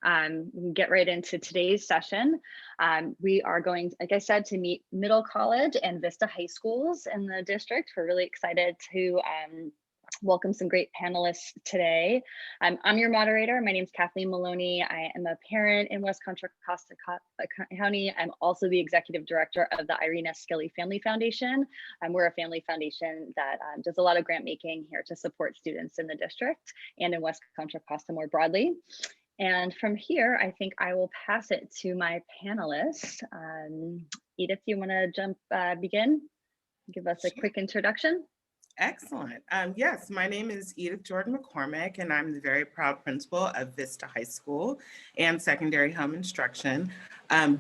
We can get right into today's session. We are going, like I said, to meet middle college and Vista high schools in the district. We're really excited to welcome some great panelists today. I'm your moderator. My name is Kathleen Maloney. I am a parent in West Contra, Costa County. I'm also the executive director of the Irina Skilly Family Foundation. We're a family foundation that does a lot of grant making here to support students in the district and in West Contra Costa more broadly. And from here, I think I will pass it to my panelists. Edith, you want to begin? Give us a quick introduction. Excellent. Yes, my name is Edith Jordan McCormick, and I'm the very proud principal of Vista High School and Secondary Home Instruction.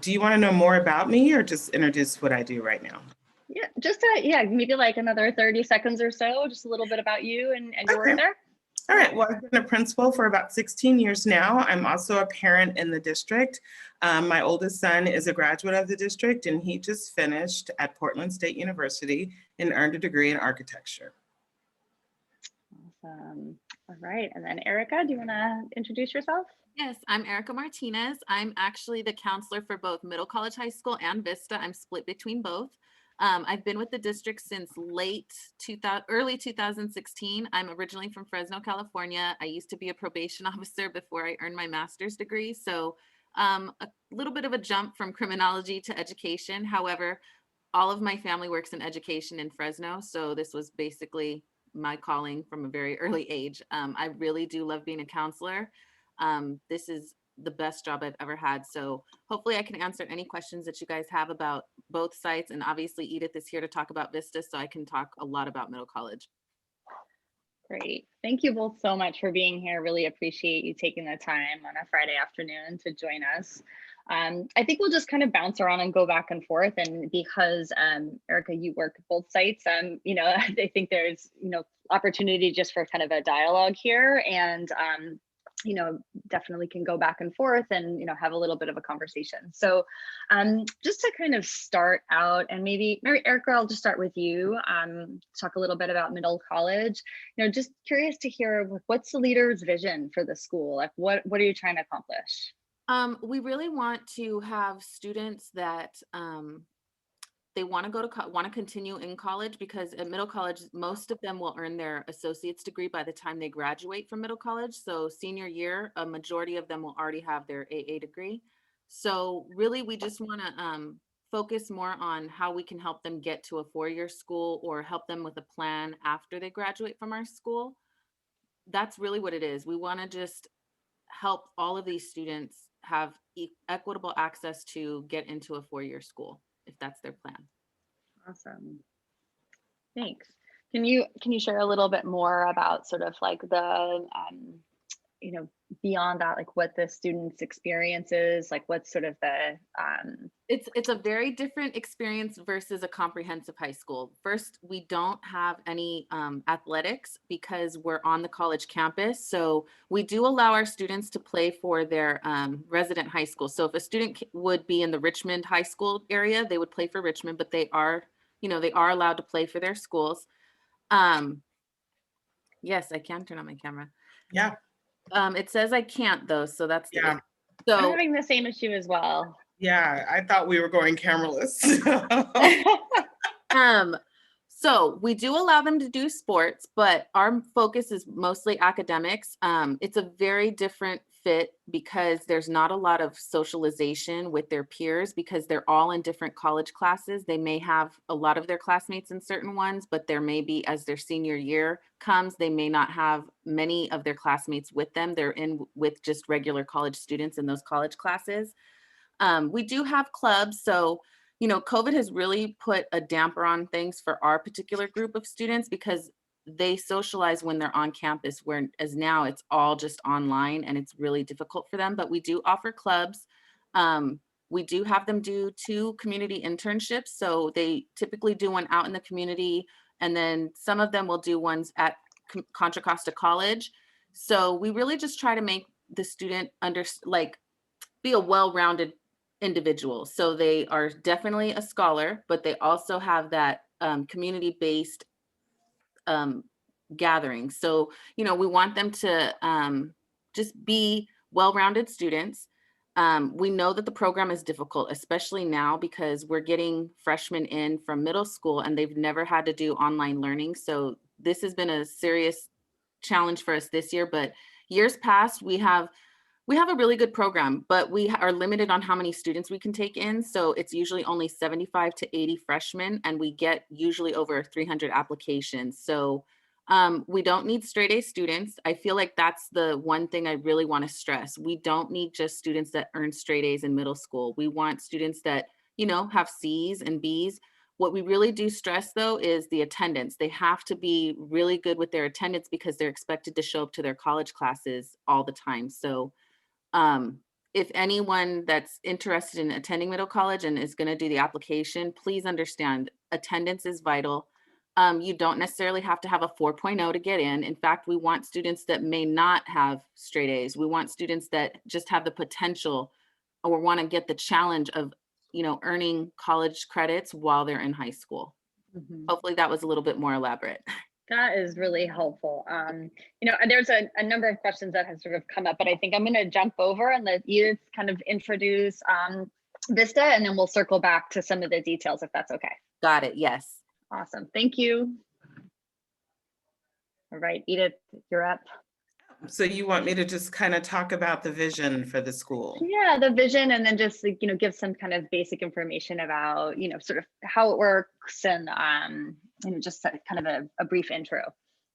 Do you want to know more about me or just introduce what I do right now? Yeah, just maybe like another 30 seconds or so, just a little bit about you and your work there. All right, well, I've been a principal for about 16 years now. I'm also a parent in the district. My oldest son is a graduate of the district, and he just finished at Portland State University and earned a degree in architecture. Awesome. All right, and then Erica, do you want to introduce yourself? Yes, I'm Erica Martinez. I'm actually the counselor for both Middle College High School and Vista. I'm split between both. I've been with the district since early 2016. I'm originally from Fresno, California. I used to be a probation officer before I earned my master's degree. So a little bit of a jump from criminology to education. However, all of my family works in education in Fresno. So this was basically my calling from a very early age. I really do love being a counselor. This is the best job I've ever had. So hopefully I can answer any questions that you guys have about both sites. And obviously Edith is here to talk about Vista, so I can talk a lot about middle college. Great. Thank you both so much for being here. Really appreciate you taking the time on a Friday afternoon to join us. I think we'll just kind of bounce around and go back and forth. And because Erica, you work both sites, I think there's, opportunity just for kind of a dialogue here, and definitely can go back and forth and, have a little bit of a conversation. So just to kind of start out, and maybe Erica, I'll just start with you, talk a little bit about middle college. Just curious to hear, what's the leader's vision for the school? Like what are you trying to accomplish? We really want to have students that they want to continue in college, because at middle college, most of them will earn their associate's degree by the time they graduate from middle college. So senior year, a majority of them will already have their AA degree. So really, we just want to focus more on how we can help them get to a four-year school or help them with a plan after they graduate from our school. That's really what it is. We want to just help all of these students have equitable access to get into a four-year school, if that's their plan. Awesome. Thanks. Can you share a little bit more about sort of like the, beyond that, like what the students' experience is, like what's sort of the... It's a very different experience versus a comprehensive high school. First, we don't have any athletics because we're on the college campus. So we do allow our students to play for their resident high school. So if a student would be in the Richmond high school area, they would play for Richmond, but they are allowed to play for their schools. Yes, I can turn on my camera. Yeah. It says I can't though, so that's yeah. So I'm having the same issue as well. Yeah, I thought we were going cameraless. So we do allow them to do sports, but our focus is mostly academics. It's a very different fit because there's not a lot of socialization with their peers because they're all in different college classes. They may have a lot of their classmates in certain ones, but there may be, as their senior year comes, they may not have many of their classmates with them. They're in with just regular college students in those college classes. We do have clubs. So, COVID has really put a damper on things for our particular group of students because they socialize when they're on campus, whereas now it's all just online and it's really difficult for them. But we do offer clubs. We do have them do 2 community internships. So they typically do one out in the community, and then some of them will do ones at Contra Costa College. So we really just try to make the student be a well-rounded individual. So they are definitely a scholar, but they also have that community-based gathering. So, we want them to just be well-rounded students. We know that the program is difficult, especially now because we're getting freshmen in from middle school and they've never had to do online learning. So this has been a serious challenge for us this year, but years past, we have a really good program, but we are limited on how many students we can take in. So it's usually only 75 to 80 freshmen, and we get usually over 300 applications. So we don't need straight A students. I feel like that's the one thing I really want to stress. We don't need just students that earn straight A's in middle school. We want students that, you know, have C's and B's. What we really do stress though is the attendance. They have to be really good with their attendance because they're expected to show up to their college classes all the time. So um, if anyone that's interested in attending middle college and is going to do the application, please understand attendance is vital. You don't necessarily have to have a 4.0 to get in. In fact, we want students that may not have straight A's. We want students that just have the potential or want to get the challenge of, you know, earning college credits while they're in high school. Mhm. Hopefully that was a little bit more elaborate. That is really helpful. You know, there's a number of questions that have sort of come up, but I think I'm going to jump over and let Edith kind of introduce Vista, and then we'll circle back to some of the details if that's okay. Got it. Yes. Awesome. Thank you. All right, Edith, you're up. So you want me to just kind of talk about the vision for the school? Yeah, the vision, and then just, you know, give some kind of basic information about, you know, sort of how it works, and you know, just kind of a brief intro.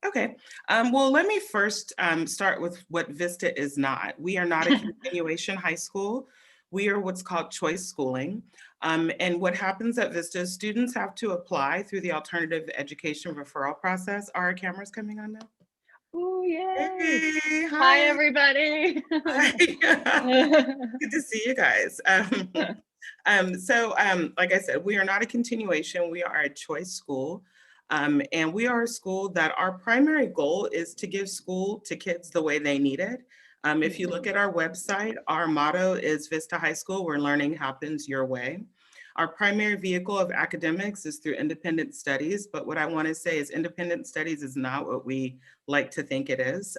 Okay. Well, let me first start with what Vista is not. We are not a continuation high school. We are what's called choice schooling. And what happens at Vista is students have to apply through the alternative education referral process. Are our cameras coming on now? Oh, yay. Hey, Hi, everybody. Good to see you guys. Like I said, we are not a continuation. We are a choice school. And we are a school that our primary goal is to give school to kids the way they need it. If you look at our website, our motto is Vista High School, where learning happens your way. Our primary vehicle of academics is through independent studies, but what I want to say is independent studies is not what we like to think it is.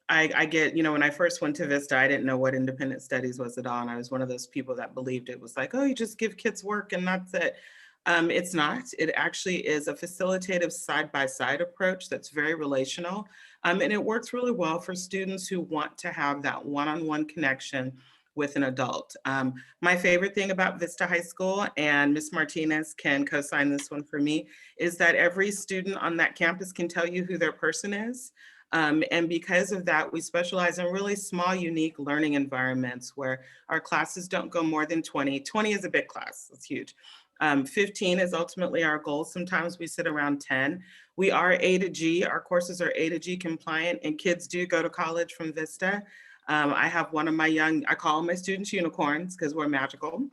I get, you know, when I first went to Vista, I didn't know what independent studies was at all. And I was one of those people that believed it was like, oh, you just give kids work and that's it. It's not. It actually is a facilitative side-by-side approach that's very relational. And it works really well for students who want to have that one-on-one connection with an adult. My favorite thing about Vista High School, and Ms. Martinez can co-sign this one for me, is that every student on that campus can tell you who their person is. And because of that, we specialize in really small, unique learning environments where our classes don't go more than 20. 20 is a big class, it's huge. 15 is ultimately our goal. Sometimes we sit around 10. We are A to G, our courses are A to G compliant, and kids do go to college from Vista. I have one of my I call my students unicorns because we're magical.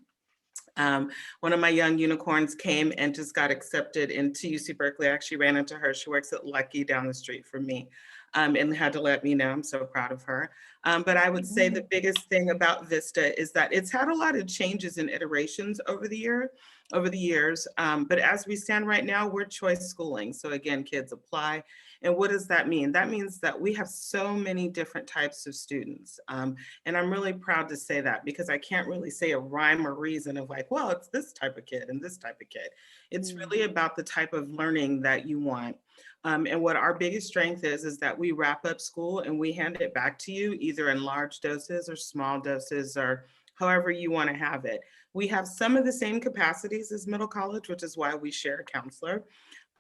One of my young unicorns came and just got accepted into UC Berkeley. I actually ran into her. She works at Lucky down the street from me, and had to let me know. I'm so proud of her. But I would say the biggest thing about Vista is that it's had a lot of changes and iterations over the years. But as we stand right now, we're choice schooling. So again, kids apply. And what does that mean? That means that we have so many different types of students. And I'm really proud to say that because I can't really say a rhyme or reason of like, well, it's this type of kid and this type of kid. It's really about the type of learning that you want. And what our biggest strength is that we wrap up school and we hand it back to you either in large doses or small doses or however you want to have it. We have some of the same capacities as middle college, which is why we share a counselor.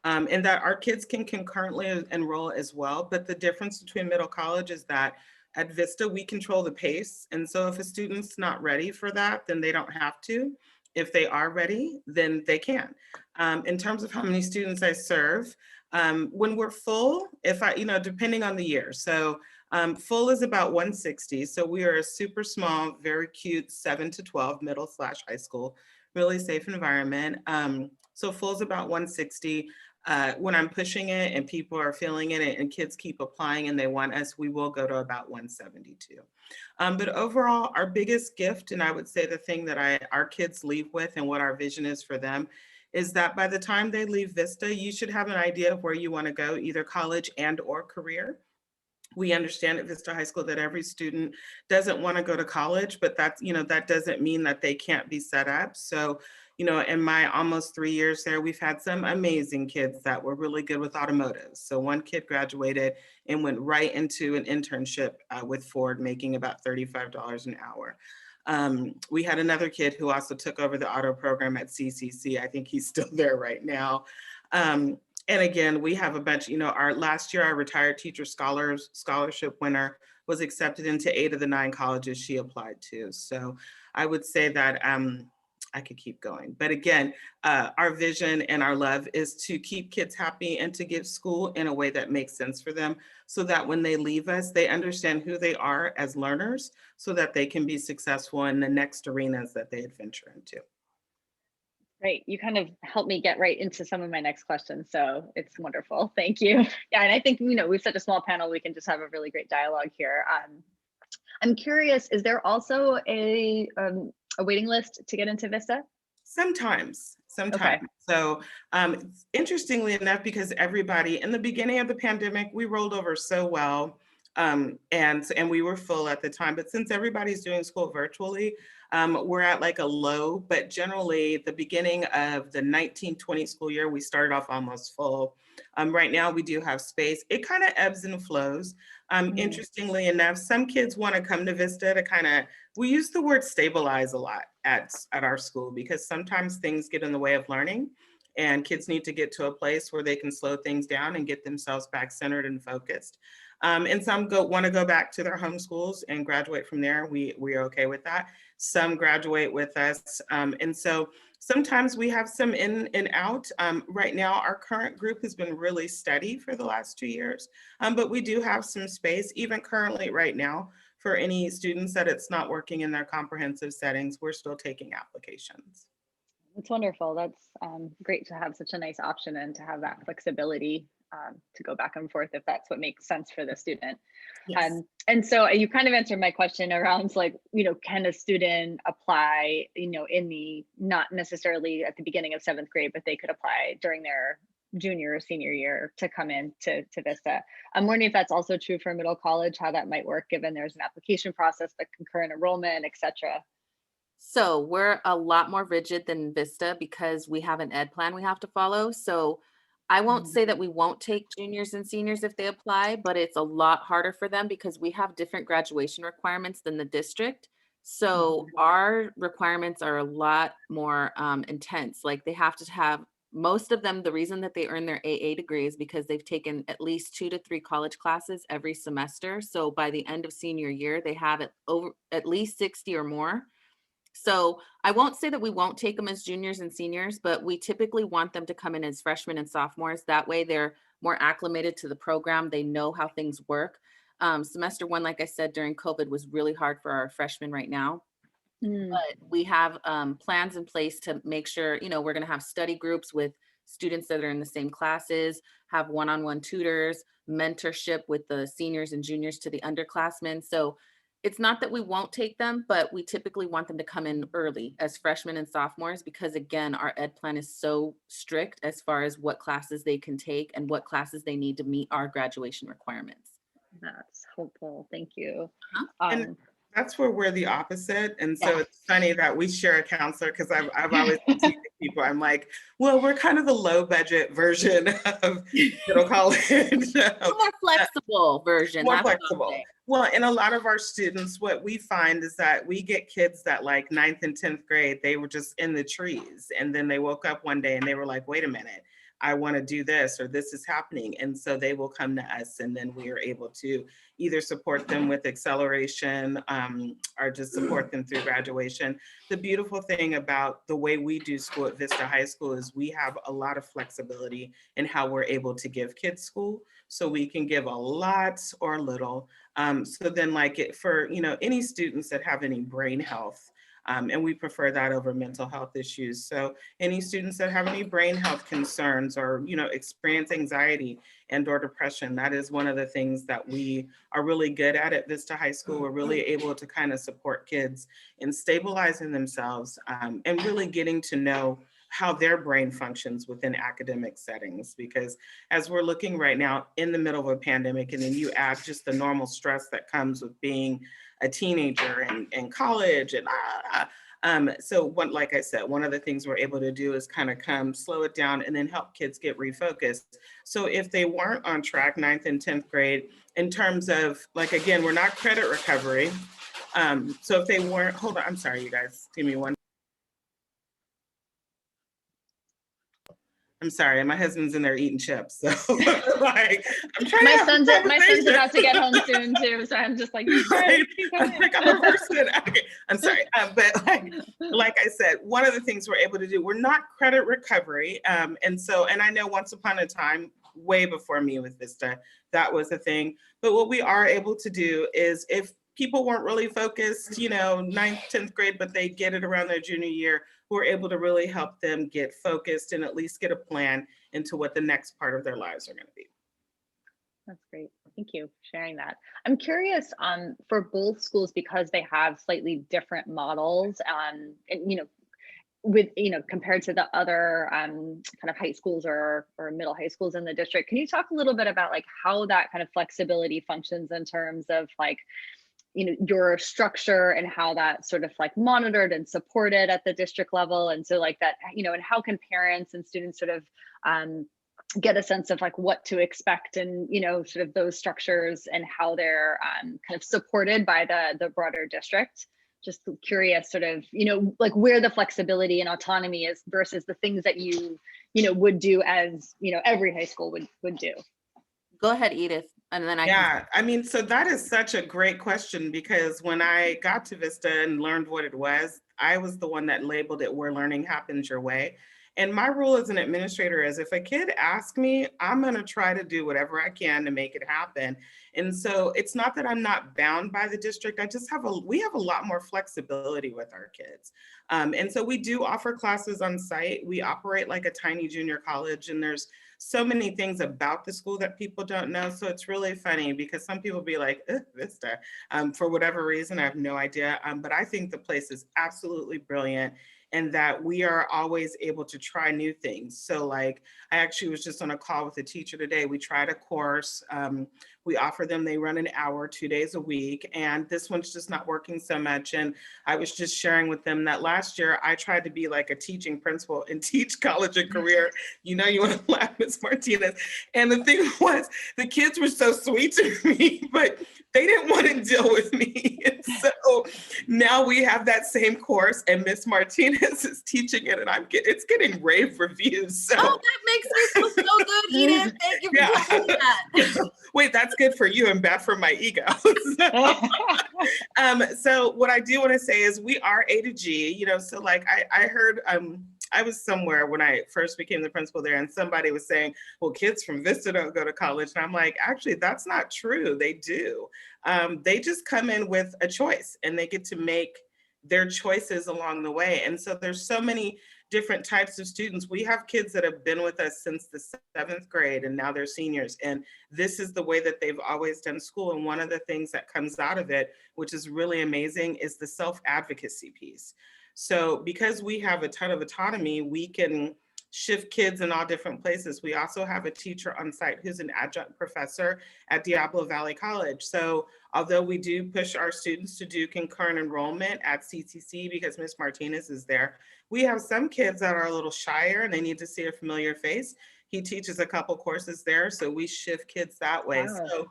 And that our kids can concurrently enroll as well. But the difference between middle college is that at Vista, we control the pace. And so if a student's not ready for that, then they don't have to. If they are ready, then they can. In terms of how many students I serve, when we're full, depending on the year. So full is about 160. So we are a super small, very cute 7 to 12 middle/high school, really safe environment. So full is about 160. When I'm pushing it and people are feeling it and kids keep applying and they want us, we will go to about 172. But overall, our biggest gift, and I would say the thing that our kids leave with and what our vision is for them, is that by the time they leave Vista, you should have an idea of where you want to go, either college and or career. We understand at Vista High School that every student doesn't want to go to college, but that's, that doesn't mean that they can't be set up. So, in my almost 3 years there, we've had some amazing kids that were really good with automotive. So one kid graduated and went right into an internship with Ford, making about $35 an hour. We had another kid who also took over the auto program at CCC. I think he's still there right now. Um, and again, we have a bunch, our last year, our retired teacher scholarship winner was accepted into 8 of the 9 colleges she applied to. So I would say that I could keep going. But again, our vision and our love is to keep kids happy and to give school in a way that makes sense for them so that when they leave us, they understand who they are as learners so that they can be successful in the next arenas that they adventure into. Great. You kind of helped me get right into some of my next questions. So it's wonderful. Thank you. Yeah. And I think, we've such a small panel, we can just have a really great dialogue here. I'm curious, is there also a waiting list to get into Vista? Sometimes. Okay. So interestingly enough, because everybody in the beginning of the pandemic, we rolled over so well. And we were full at the time, but since everybody's doing school virtually, we're at like a low, but generally the beginning of the 1920 school year, we started off almost full. Right now we do have space. It kind of ebbs and flows. Interestingly enough, some kids want to come to Vista to we use the word stabilize a lot at our school because sometimes things get in the way of learning and kids need to get to a place where they can slow things down and get themselves back centered and focused. And some want to go back to their home schools and graduate from there. We are okay with that. Some graduate with us. And so sometimes we have some in and out. Right now, our current group has been really steady for the last 2 years, but we do have some space, even currently right now, for any students that it's not working in their comprehensive settings. We're still taking applications. That's wonderful. That's great to have such a nice option and to have that flexibility to go back and forth if that's what makes sense for the student. Yes. And so you kind of answered my question around can a student apply, in the, not necessarily at the beginning of 7th grade, but they could apply during their junior or senior year to come in to Vista. I'm wondering if that's also true for middle college, how that might work, given there's an application process, the concurrent enrollment, et cetera. So we're a lot more rigid than Vista because we have an ed plan we have to follow. So I won't say that we won't take juniors and seniors if they apply, but it's a lot harder for them because we have different graduation requirements than the district. So our requirements are a lot more intense. Like they have to have, most of them, the reason that they earn their AA degree is because they've taken at least 2 to 3 college classes every semester. So by the end of senior year, they have it over at least 60 or more. So I won't say that we won't take them as juniors and seniors, but we typically want them to come in as freshmen and sophomores. That way they're more acclimated to the program. They know how things work. Semester 1, like I said, during COVID was really hard for our freshmen right now. But we have plans in place to make sure, we're going to have study groups with students that are in the same classes, have one-on-one tutors, mentorship with the seniors and juniors to the underclassmen. So it's not that we won't take them, but we typically want them to come in early as freshmen and sophomores because, again, our ed plan is so strict as far as what classes they can take and what classes they need to meet our graduation requirements. That's helpful. Thank you. And that's where we're the opposite. And so it's funny that we share a counselor because I've always teased people. I'm like, well, we're kind of the low budget version of middle college. More flexible version. More flexible. Well, and a lot of our students, what we find is that we get kids that like 9th and 10th grade, they were just in the trees. And then they woke up one day and they were like, wait a minute, I want to do this, or this is happening. And so they will come to us and then we are able to either support them with acceleration or just support them through graduation. The beautiful thing about the way we do school at Vista High School is we have a lot of flexibility in how we're able to give kids school. So we can give a lot or a little. So then for any students that have any brain health, and we prefer that over mental health issues. So any students that have any brain health concerns or, experience anxiety and or depression, that is one of the things that we are really good at Vista High School. We're really able to kind of support kids in stabilizing themselves and really getting to know how their brain functions within academic settings. Because as we're looking right now in the middle of a pandemic, and then you add just the normal stress that comes with being a teenager and in college and so like I said, one of the things we're able to do is kind of come slow it down and then help kids get refocused. So if they weren't on track 9th and 10th grade, in terms of, like, again, we're not credit recovery. So if they weren't, hold on, I'm sorry, you guys, give me one. I'm sorry, my husband's in there eating chips. So like, I'm trying My to son's about to get home soon too, so I'm just like, right? I'm like, I'm a person. Okay, I'm sorry, but like I said, one of the things we're able to do, we're not credit recovery, and I know once upon a time, way before me with Vista, that was a thing. But what we are able to do is, if people weren't really focused, 9th, 10th grade, but they get it around their junior year, we're able to really help them get focused and at least get a plan into what the next part of their lives are going to be. That's great. Thank you for sharing that. I'm curious for both schools, because they have slightly different models, and with compared to the other kind of high schools or middle high schools in the district. Can you talk a little bit about like how that kind of flexibility functions in terms of like your structure, and how that's sort of like monitored and supported at the district level? And so like that, and how can parents and students sort of get a sense of like what to expect, and sort of those structures and how they're kind of supported by the broader district? Just curious, sort of, like where the flexibility and autonomy is versus the things that you would do as every high school would do. Go ahead, Edith, and then I mean, so that is such a great question, because when I got to Vista and learned what it was, I was the one that labeled it "Where Learning Happens Your Way." And my rule as an administrator is, if a kid asks me, I'm going to try to do whatever I can to make it happen. And so it's not that I'm not bound by the district. We have a lot more flexibility with our kids. And so we do offer classes on site. We operate like a tiny junior college, and there's so many things about the school that people don't know. So it's really funny, because some people be like, Vista, for whatever reason, I have no idea. But I think the place is absolutely brilliant, and that we are always able to try new things. So like, I actually was just on a call with a teacher today. We tried a course. We offer them, they run an hour, 2 days a week, and this one's just not working so much. And I was just sharing with them that last year I tried to be like a teaching principal and teach college and career. You want to laugh, Ms. Martinez. And the thing was, the kids were so sweet to me, but they didn't want to deal with me. And so now we have that same course, and Miss Martinez is teaching it, and it's getting rave reviews. So. Oh, that makes me feel so good, Edith. Thank you for telling me that. Wait, that's good for you and bad for my ego. So what I do want to say is, we are A to G. So like I heard. I was somewhere when I first became the principal there, and somebody was saying, well, kids from Vista don't go to college. And I'm like, actually, that's not true. They do. They just come in with a choice, and they get to make their choices along the way. And so there's so many different types of students. We have kids that have been with us since the 7th grade, and now they're seniors. And this is the way that they've always done school. And one of the things that comes out of it, which is really amazing, is the self-advocacy piece. So because we have a ton of autonomy, we can shift kids in all different places. We also have a teacher on site who's an adjunct professor at Diablo Valley College. So although we do push our students to do concurrent enrollment at CCC because Ms. Martinez is there, we have some kids that are a little shyer and they need to see a familiar face. He teaches a couple courses there, so we shift kids that way. Wow. So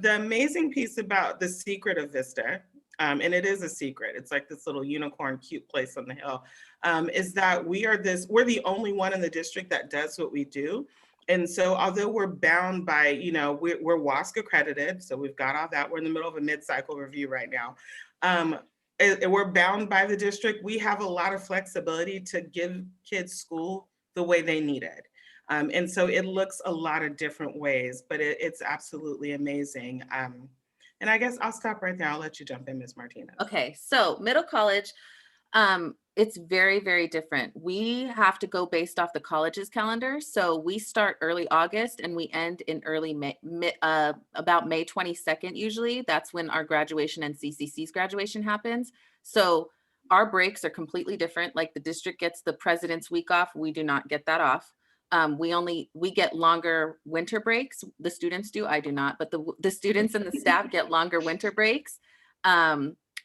the amazing piece about the secret of Vista, and it is a secret, it's like this little unicorn cute place on the hill, is that we're the only one in the district that does what we do. And so although we're bound by, we're WASC accredited, so we've got all that. We're in the middle of a mid-cycle review right now. And we're bound by the district. We have a lot of flexibility to give kids school the way they need it. And so it looks a lot of different ways, but it's absolutely amazing. And I guess I'll stop right there. I'll let you jump in, Ms. Martinez. Okay, so middle college, it's very, very different. We have to go based off the college's calendar. So we start early August and we end in early May, about May 22nd usually. That's when our graduation and CCC's graduation happens. So our breaks are completely different. Like the district gets the President's Week off. We do not get that off. We get longer winter breaks. The students do, I do not, but the students and the staff get longer winter breaks.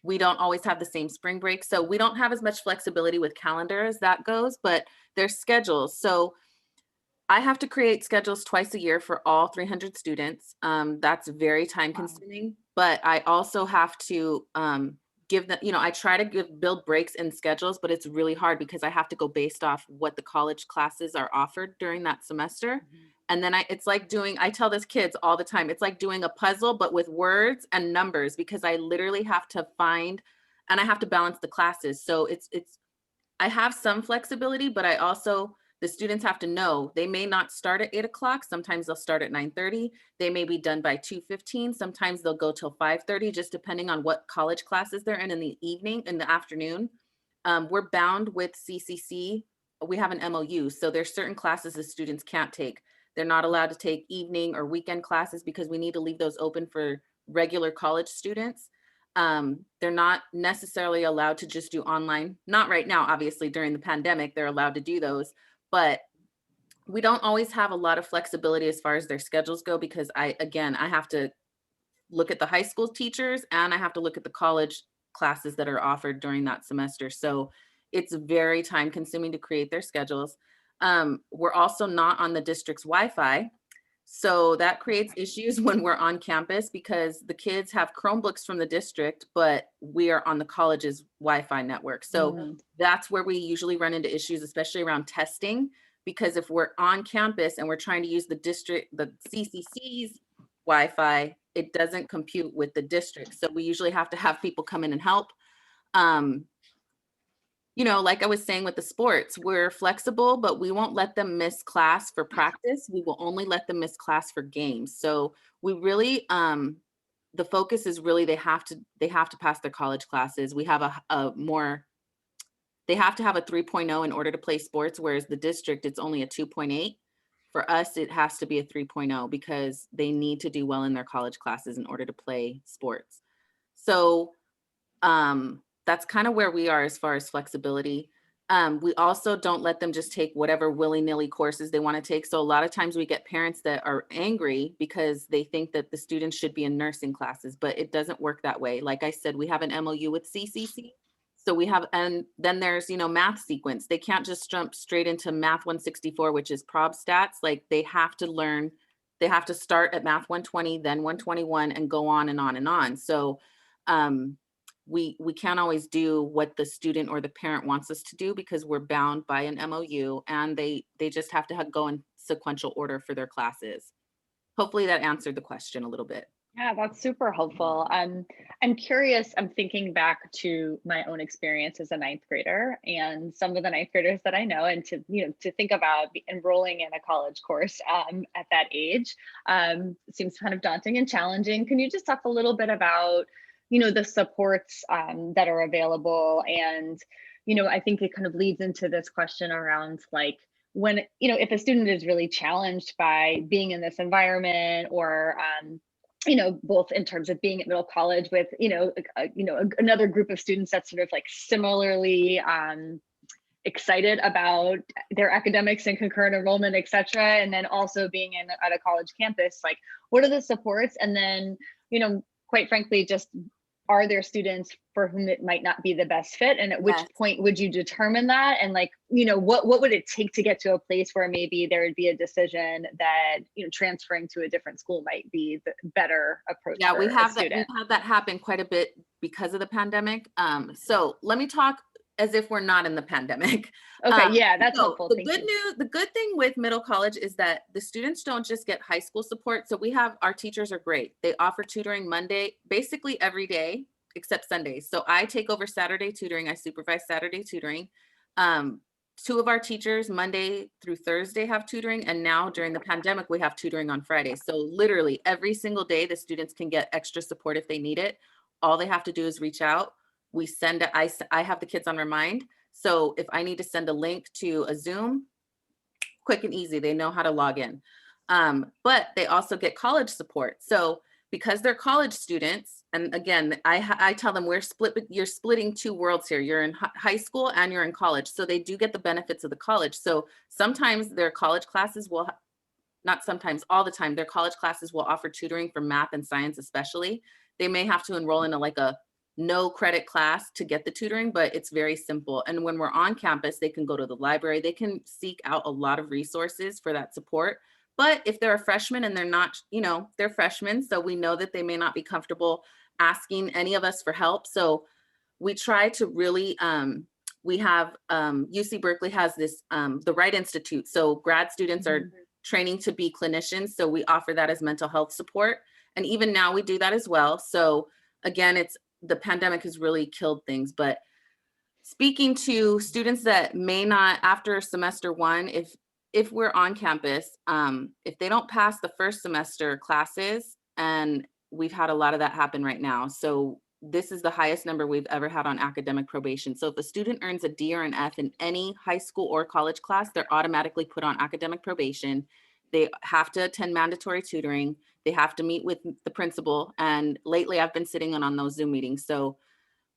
We don't always have the same spring break. So we don't have as much flexibility with calendar as that goes, but there's schedules. So I have to create schedules twice a year for all 300 students. That's very time consuming, but I also have to give them, I try to build breaks in schedules, but it's really hard because I have to go based off what the college classes are offered during that semester. And then it's like I tell this kids all the time, it's like doing a puzzle, but with words and numbers, because I literally have to find, and I have to balance the classes. So I have some flexibility, but the students have to know they may not start at 8 o'clock. Sometimes they'll start at 9:30. They may be done by 2:15. Sometimes they'll go till 5:30, just depending on what college classes they're in the evening, in the afternoon. We're bound with CCC. We have an MOU. So there's certain classes the students can't take. They're not allowed to take evening or weekend classes because we need to leave those open for regular college students. They're not necessarily allowed to just do online. Not right now, obviously, during the pandemic, they're allowed to do those. But we don't always have a lot of flexibility as far as their schedules go, because I have to look at the high school teachers and I have to look at the college classes that are offered during that semester. So it's very time consuming to create their schedules. We're also not on the district's Wi-Fi. So that creates issues when we're on campus because the kids have Chromebooks from the district, but we are on the college's Wi-Fi network. So that's where we usually run into issues, especially around testing, because if we're on campus and we're trying to use the CCC's Wi-Fi, it doesn't compute with the district. So we usually have to have people come in and help. Like I was saying with the sports, we're flexible, but we won't let them miss class for practice. We will only let them miss class for games. So we really, the focus is really they have to pass their college classes. We have they have to have a 3.0 in order to play sports, whereas the district, it's only a 2.8. For us, it has to be a 3.0 because they need to do well in their college classes in order to play sports. So, that's kind of where we are as far as flexibility. We also don't let them just take whatever willy-nilly courses they want to take. So a lot of times we get parents that are angry because they think that the students should be in nursing classes, but it doesn't work that way. Like I said, we have an MOU with CCC. So and then there's, math sequence. They can't just jump straight into math 164, which is prob stats. Like they have to start at math 120, then 121 and go on and on and on. So, we can't always do what the student or the parent wants us to do because we're bound by an MOU, and they just have to go in sequential order for their classes. Hopefully that answered the question a little bit. Yeah, that's super helpful. I'm curious, I'm thinking back to my own experience as a ninth grader and some of the ninth graders that I know, and to think about enrolling in a college course at that age seems kind of daunting and challenging. Can you just talk a little bit about the supports that are available? And, I think it kind of leads into this question around like, when, if a student is really challenged by being in this environment or, both in terms of being at middle college with, another group of students that's sort of like similarly excited about their academics and concurrent enrollment, et cetera. And then also being at a college campus, like what are the supports? And then, quite frankly, just are there students for whom it might not be the best fit? And at which point would you determine that? And like, what would it take to get to a place where maybe there would be a decision that, transferring to a different school might be the better approach? Yeah, we've had that happen quite a bit because of the pandemic. So let me talk as if we're not in the pandemic. Okay, yeah, that's helpful. The good thing with middle college is that the students don't just get high school support. So our teachers are great. They offer tutoring Monday, basically every day except Sundays. So I take over Saturday tutoring. I supervise Saturday tutoring. Two of our teachers Monday through Thursday have tutoring. And now during the pandemic, we have tutoring on Friday. So literally every single day, the students can get extra support if they need it. All they have to do is reach out. I have the kids on Remind. So if I need to send a link to a Zoom, quick and easy, they know how to log in. But they also get college support. So because they're college students, And again, I tell them you're splitting two worlds here. You're in high school and you're in college. So they do get the benefits of the college. So sometimes their college classes will, not sometimes, all the time, their college classes will offer tutoring for math and science, especially. They may have to enroll in a no credit class to get the tutoring, but it's very simple. And when we're on campus, they can go to the library. They can seek out a lot of resources for that support. But if they're a freshman and they're not, they're freshmen, so we know that they may not be comfortable asking any of us for help. So we try to really, we have, UC Berkeley has this, the Wright Institute. So grad students are training to be clinicians. So we offer that as mental health support. And even now we do that as well. So again, the pandemic has really killed things, but speaking to students that may not, after semester one, if we're on campus, if they don't pass the first semester classes, and we've had a lot of that happen right now. So this is the highest number we've ever had on academic probation. So if a student earns a D or an F in any high school or college class, they're automatically put on academic probation. They have to attend mandatory tutoring. They have to meet with the principal. And lately I've been sitting in on those Zoom meetings. So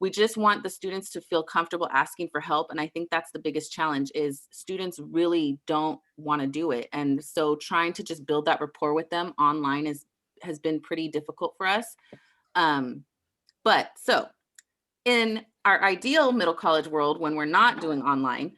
we just want the students to feel comfortable asking for help. And I think that's the biggest challenge, is students really don't want to do it. And so trying to just build that rapport with them online has been pretty difficult for us. But so in our ideal middle college world, when we're not doing online,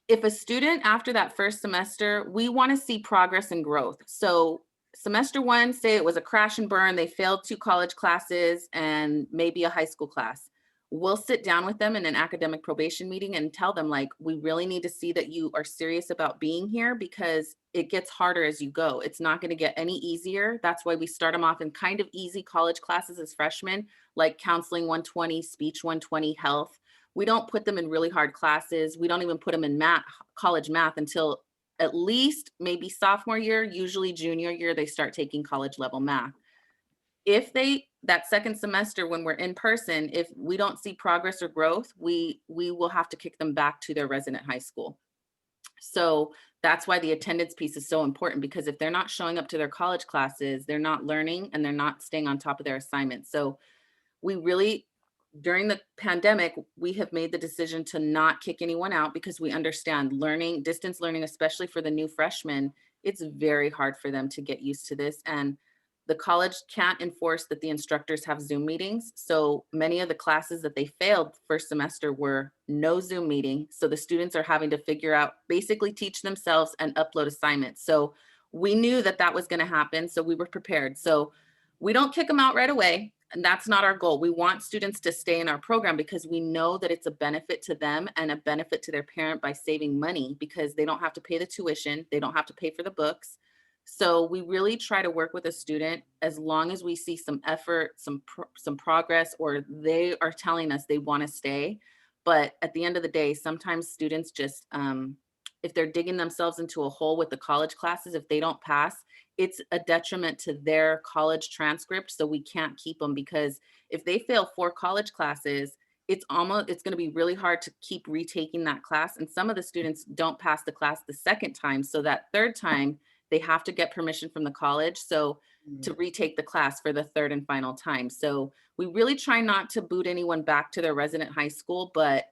if a student after that first semester, we want to see progress and growth. So semester one, say it was a crash and burn, they failed 2 college classes and maybe a high school class. We'll sit down with them in an academic probation meeting and tell them, like, we really need to see that you are serious about being here, because it gets harder as you go. It's not going to get any easier. That's why we start them off in kind of easy college classes as freshmen, like counseling 120, speech 120, health. We don't put them in really hard classes. We don't even put them in college math until at least maybe sophomore year, usually junior year, they start taking college level math. If that second semester, when we're in person, if we don't see progress or growth, we will have to kick them back to their resident high school. So that's why the attendance piece is so important, because if they're not showing up to their college classes, they're not learning and they're not staying on top of their assignments. So we really, during the pandemic, we have made the decision to not kick anyone out, because we understand distance learning, especially for the new freshmen, it's very hard for them to get used to this. And the college can't enforce that the instructors have Zoom meetings. So many of the classes that they failed first semester were no Zoom meeting. So the students are having to figure out, basically teach themselves and upload assignments. So we knew that that was going to happen. So we were prepared. So we don't kick them out right away. And that's not our goal. We want students to stay in our program, because we know that it's a benefit to them and a benefit to their parent by saving money, because they don't have to pay the tuition. They don't have to pay for the books. So we really try to work with a student as long as we see some effort, some progress, or they are telling us they want to stay. But at the end of the day, sometimes students just, if they're digging themselves into a hole with the college classes, if they don't pass, it's a detriment to their college transcript. So we can't keep them, because if they fail 4 college classes, it's going to be really hard to keep retaking that class. And some of the students don't pass the class the second time. So that third time, they have to get permission from the college. So to retake the class for the third and final time. So we really try not to boot anyone back to their resident high school, but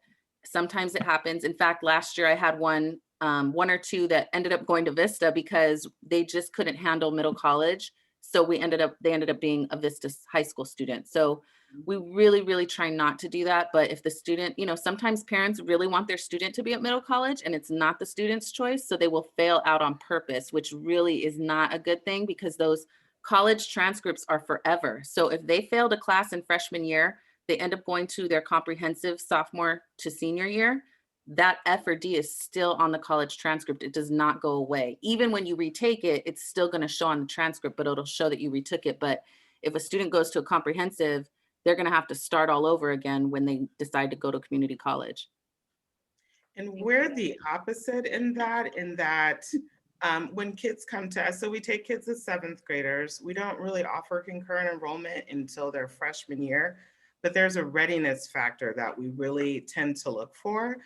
sometimes it happens. In fact, last year I had one or two that ended up going to Vista because they just couldn't handle middle college. So they ended up being a Vista high school student. So we really, really try not to do that. But if the student, sometimes parents really want their student to be at middle college and it's not the student's choice. So they will fail out on purpose, which really is not a good thing, because those college transcripts are forever. So if they failed a class in freshman year, they end up going to their comprehensive sophomore to senior year. That F or D is still on the college transcript. It does not go away. Even when you retake it, it's still going to show on the transcript, but it'll show that you retook it. But if a student goes to a comprehensive, they're going to have to start all over again when they decide to go to community college. And we're the opposite in that when kids come to us, so we take kids as 7th graders, we don't really offer concurrent enrollment until their freshman year, but there's a readiness factor that we really tend to look for.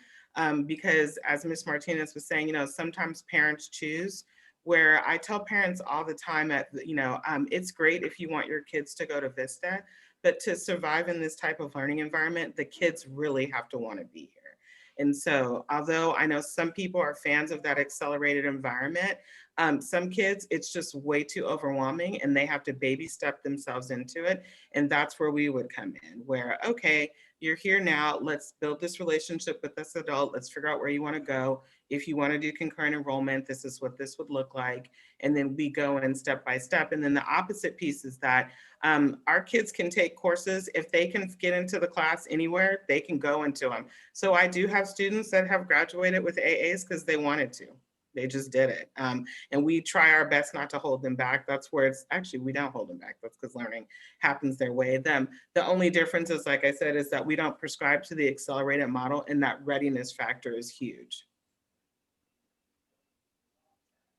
Because as Ms. Martinez was saying, sometimes parents choose, where I tell parents all the time it's great if you want your kids to go to Vista, but to survive in this type of learning environment, the kids really have to want to be here. And so, although I know some people are fans of that accelerated environment, some kids, it's just way too overwhelming and they have to baby step themselves into it. And that's where we would come in, where, okay, you're here now, let's build this relationship with this adult, let's figure out where you want to go. If you want to do concurrent enrollment, this is what this would look like. And then we go in step by step. And then the opposite piece is that our kids can take courses. If they can get into the class anywhere, they can go into them. So I do have students that have graduated with AAs because they wanted to. They just did it. And we try our best not to hold them back. That's where it's actually, we don't hold them back. That's because learning happens their way. The only difference is, like I said, is that we don't prescribe to the accelerated model, and that readiness factor is huge.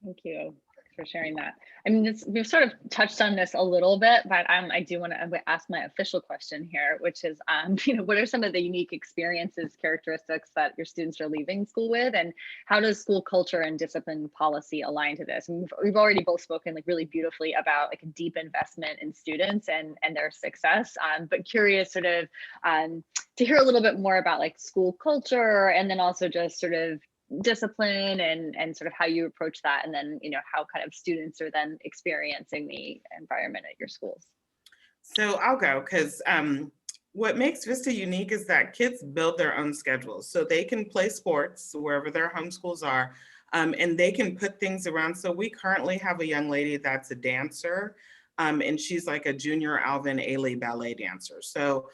Thank you for sharing that. I mean, we've sort of touched on this a little bit, but I do want to ask my official question here, which is, what are some of the unique experiences, characteristics that your students are leaving school with, and how does school culture and discipline policy align to this? And we've already both spoken like really beautifully about like a deep investment in students and their success, but curious sort of to hear a little bit more about like school culture, and then also just sort of discipline and sort of how you approach that, and then how kind of students are then experiencing the environment at your schools. So I'll go, because what makes Vista unique is that kids build their own schedules, so they can play sports wherever their home schools are, and they can put things around. So we currently have a young lady that's a dancer, and she's like a junior Alvin Ailey ballet dancer. So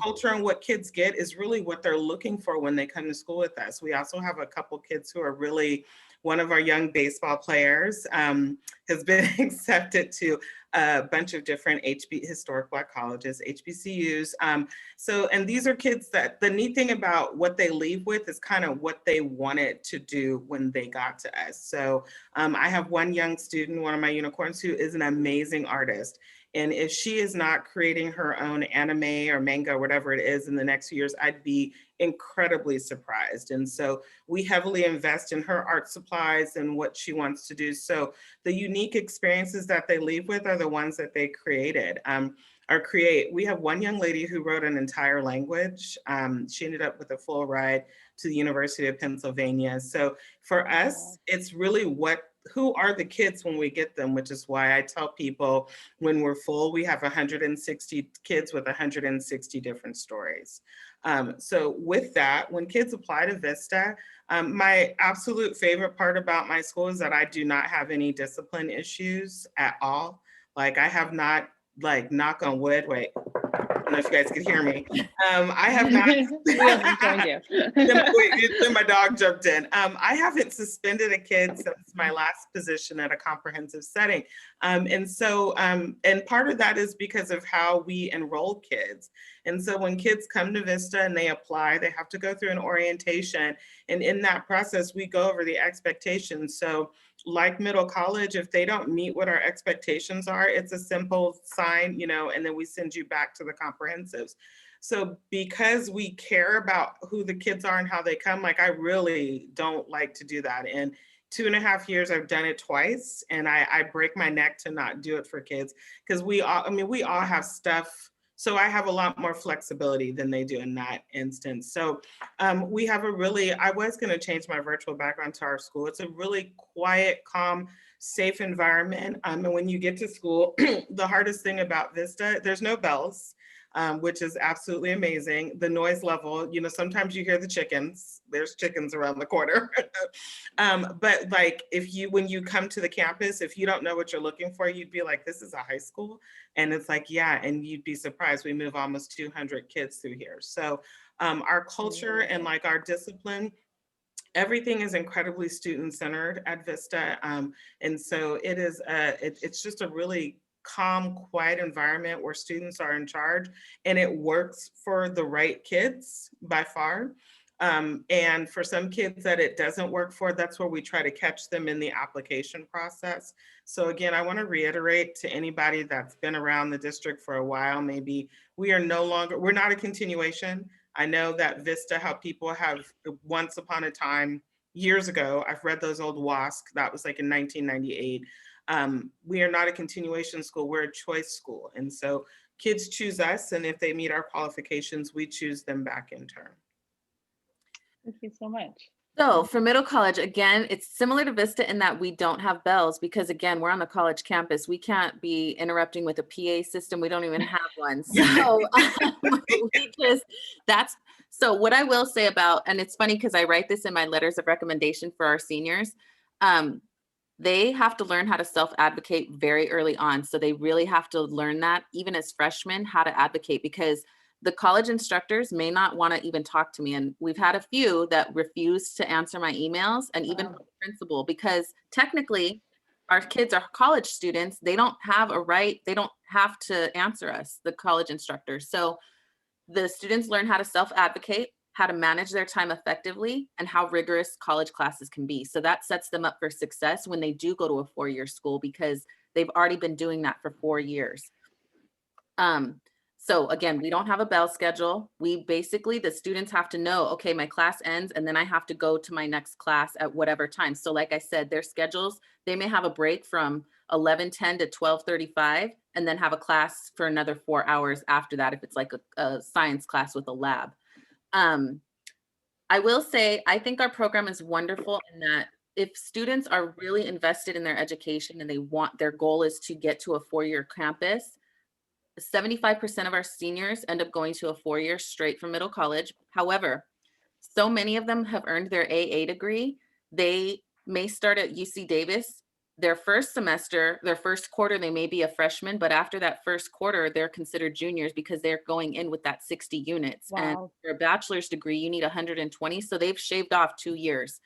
culture and what kids get is really what they're looking for when they come to school with us. We also have a couple kids who are really, one of our young baseball players has been accepted to a bunch of different historic Black colleges, HBCUs. And these are kids that the neat thing about what they leave with is kind of what they wanted to do when they got to us. So I have one young student, one of my unicorns, who is an amazing artist. And if she is not creating her own anime or manga, or whatever it is, in the next few years, I'd be incredibly surprised. And so we heavily invest in her art supplies and what she wants to do. So the unique experiences that they leave with are the ones that they created. We have one young lady who wrote an entire language. She ended up with a full ride to the University of Pennsylvania. So for us, it's really who are the kids when we get them, which is why I tell people when we're full, we have 160 kids with 160 different stories. So with that, when kids apply to Vista, my absolute favorite part about my school is that I do not have any discipline issues at all. Like I have not, like, knock on wood, wait, I don't know if you guys could hear me. I have not. Then my dog jumped in. I haven't suspended a kid since my last position at a comprehensive setting. And part of that is because of how we enroll kids. And so when kids come to Vista and they apply, they have to go through an orientation. And in that process, we go over the expectations. So like middle college, if they don't meet what our expectations are, it's a simple sign, and then we send you back to the comprehensives. So because we care about who the kids are and how they come, like I really don't like to do that. In 2.5 years, I've done it twice, and I break my neck to not do it for kids, because we all have stuff. So I have a lot more flexibility than they do in that instance. So we have I was going to change my virtual background to our school. It's a really quiet, calm, safe environment. And when you get to school, the hardest thing about Vista, there's no bells, which is absolutely amazing. The noise level, sometimes you hear the chickens. There's chickens around the corner. But like when you come to the campus, if you don't know what you're looking for, you'd be like, this is a high school. And it's like, yeah, and you'd be surprised. We move almost 200 kids through here. So our culture and like our discipline, everything is incredibly student-centered at Vista. And so it's just a really calm, quiet environment where students are in charge, and it works for the right kids by far. And for some kids that it doesn't work for, that's where we try to catch them in the application process. So again, I want to reiterate to anybody that's been around the district for a while, maybe we're not a continuation. I know that Vista, how people have once upon a time, years ago, I've read those old WASC, that was like in 1998. We are not a continuation school, we're a choice school. And so kids choose us, and if they meet our qualifications, we choose them back in turn. Thank you so much. So for middle college, again, it's similar to Vista in that we don't have bells because again, we're on the college campus. We can't be interrupting with a PA system. We don't even have one. So so what I will say about, and it's funny because I write this in my letters of recommendation for our seniors, they have to learn how to self-advocate very early on. So they really have to learn that even as freshmen, how to advocate, because the college instructors may not want to even talk to me. And we've had a few that refuse to answer my emails, and even the principal, because technically our kids are college students. They don't have a right. They don't have to answer us, the college instructors. So the students learn how to self-advocate, how to manage their time effectively, and how rigorous college classes can be. So that sets them up for success when they do go to a four-year school, because they've already been doing that for 4 years. So again, we don't have a bell schedule. We basically, the students have to know, okay, my class ends and then I have to go to my next class at whatever time. So like I said, their schedules, they may have a break from 11:10 to 12:35 and then have a class for another 4 hours after that if it's like a science class with a lab. I will say, I think our program is wonderful in that if students are really invested in their education and their goal is to get to a four-year campus, 75% of our seniors end up going to a four-year straight from middle college. However, so many of them have earned their AA degree. They may start at UC Davis. Their first semester, their first quarter, they may be a freshman, but after that first quarter, they're considered juniors because they're going in with that 60 units. Wow. And for a bachelor's degree, you need 120. So they've shaved off 2 years.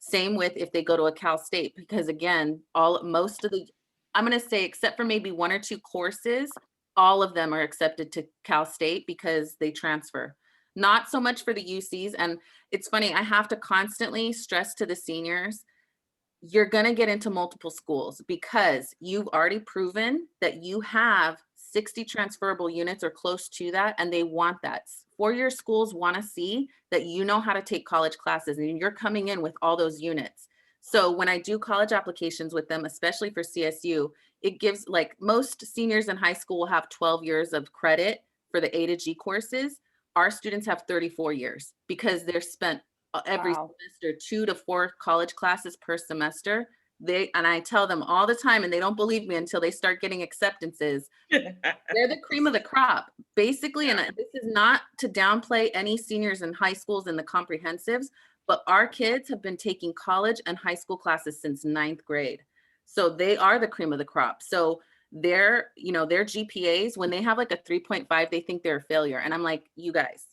Same with if they go to a Cal State, because again, most of the, I'm going to say, except for maybe 1 or 2 courses, all of them are accepted to Cal State because they transfer. Not so much for the UCs. And it's funny, I have to constantly stress to the seniors, you're going to get into multiple schools because you've already proven that you have 60 transferable units or close to that, and they want that. Four-year schools want to see that you know how to take college classes and you're coming in with all those units. So when I do college applications with them, especially for CSU, it gives, like, most seniors in high school will have 12 years of credit for the A to G courses. Our students have 34 years because they're spent every semester 2 to 4 college classes per semester. And I tell them all the time, and they don't believe me until they start getting acceptances. They're the cream of the crop, basically. And this is not to downplay any seniors in high schools and the comprehensives, but our kids have been taking college and high school classes since 9th grade. So they are the cream of the crop. So their GPAs, when they have like a 3.5, they think they're a failure. And I'm like, you guys,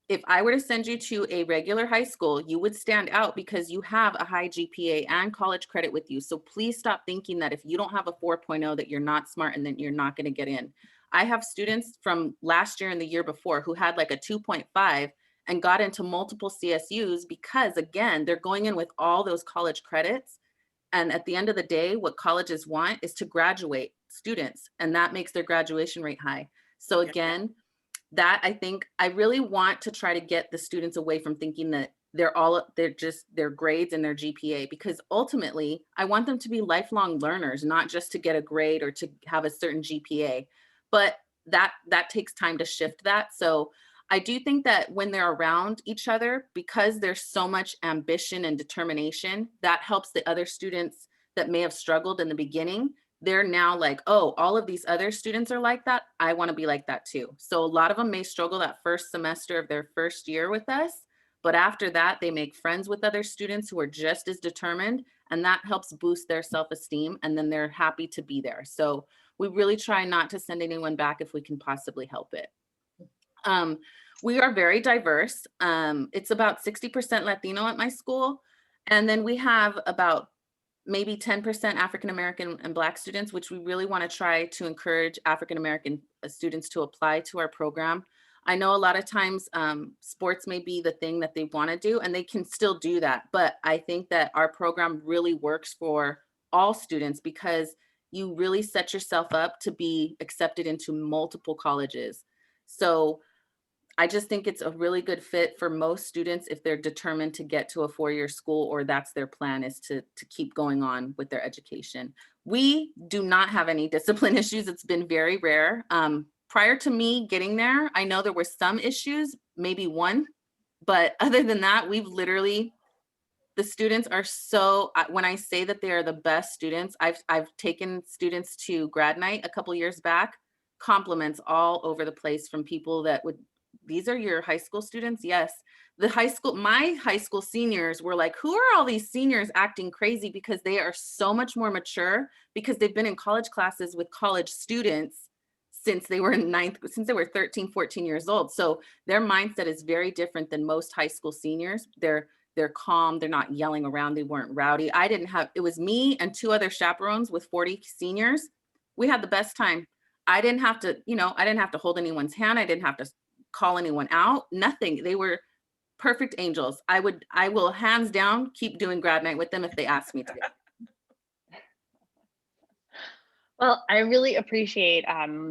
if I were to send you to a regular high school, you would stand out because you have a high GPA and college credit with you. So please stop thinking that if you don't have a 4.0 that you're not smart and that you're not going to get in. I have students from last year and the year before who had like a 2.5 and got into multiple CSUs because, again, they're going in with all those college credits. And at the end of the day, what colleges want is to graduate students, and that makes their graduation rate high. So again, that I think I really want to try to get the students away from thinking that they're just their grades and their GPA, because ultimately I want them to be lifelong learners, not just to get a grade or to have a certain GPA. But that takes time to shift that. So I do think that when they're around each other, because there's so much ambition and determination, that helps the other students that may have struggled in the beginning. They're now like, oh, all of these other students are like that. I want to be like that too. So a lot of them may struggle that first semester of their first year with us, but after that, they make friends with other students who are just as determined, and that helps boost their self-esteem, and then they're happy to be there. So we really try not to send anyone back if we can possibly help it. We are very diverse. It's about 60% Latino at my school. And then we have about maybe 10% African-American and Black students, which we really want to try to encourage African-American students to apply to our program. I know a lot of times sports may be the thing that they want to do, and they can still do that. But I think that our program really works for all students because you really set yourself up to be accepted into multiple colleges. So I just think it's a really good fit for most students if they're determined to get to a four-year school, or that's their plan, is to keep going on with their education. We do not have any discipline issues. It's been very rare. prior to me getting there, I know there were some issues, maybe one, but other than that, we've literally, the students are so, when I say that they are the best students, I've taken students to grad night a couple years back, compliments all over the place from people that would, these are your high school students? Yes. My high school seniors were like, who are all these seniors acting crazy? Because they are so much more mature because they've been in college classes with college students since they were since they were 13, 14 years old. So their mindset is very different than most high school seniors. They're calm, they're not yelling around, they weren't rowdy. It was me and 2 other chaperones with 40 seniors. We had the best time. I didn't have to hold anyone's hand. I didn't have to call anyone out, nothing. They were perfect angels. I will hands down keep doing grad night with them if they ask me to. Well, I really appreciate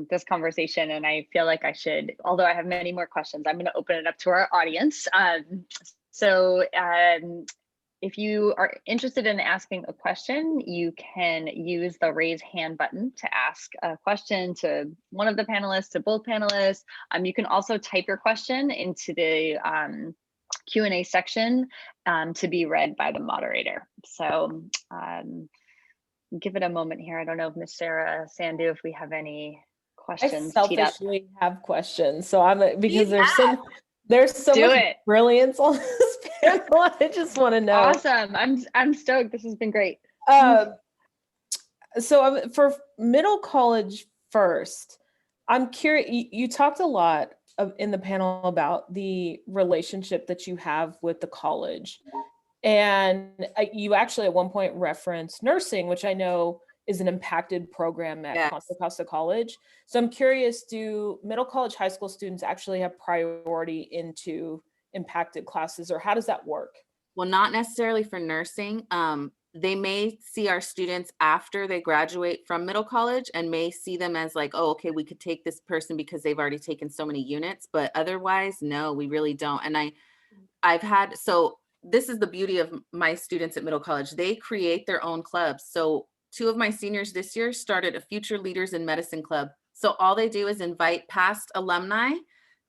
this conversation, and I feel like I should, although I have many more questions, I'm going to open it up to our audience. If you are interested in asking a question, you can use the raise hand button to ask a question to one of the panelists, to both panelists. You can also type your question into the Q&A section to be read by the moderator. So give it a moment here. I don't know if Miss Sarah Sandu, if we have any questions. I selfishly have questions, so because there's so much brilliance on this panel. I just want to know. Awesome! I'm stoked. This has been great. So for middle college first, I'm curious. You talked a lot in the panel about the relationship that you have with the college. And you actually at one point referenced nursing, which I know is an impacted program at Contra Costa College. So I'm curious, do middle college, high school students actually have priority into impacted classes, or how does that work? Well, not necessarily for nursing. They may see our students after they graduate from middle college and may see them as like, oh, okay, we could take this person because they've already taken so many units, but otherwise, no, we really don't. And this is the beauty of my students at middle college. They create their own clubs. So 2 of my seniors this year started a Future Leaders in Medicine club. So all they do is invite past alumni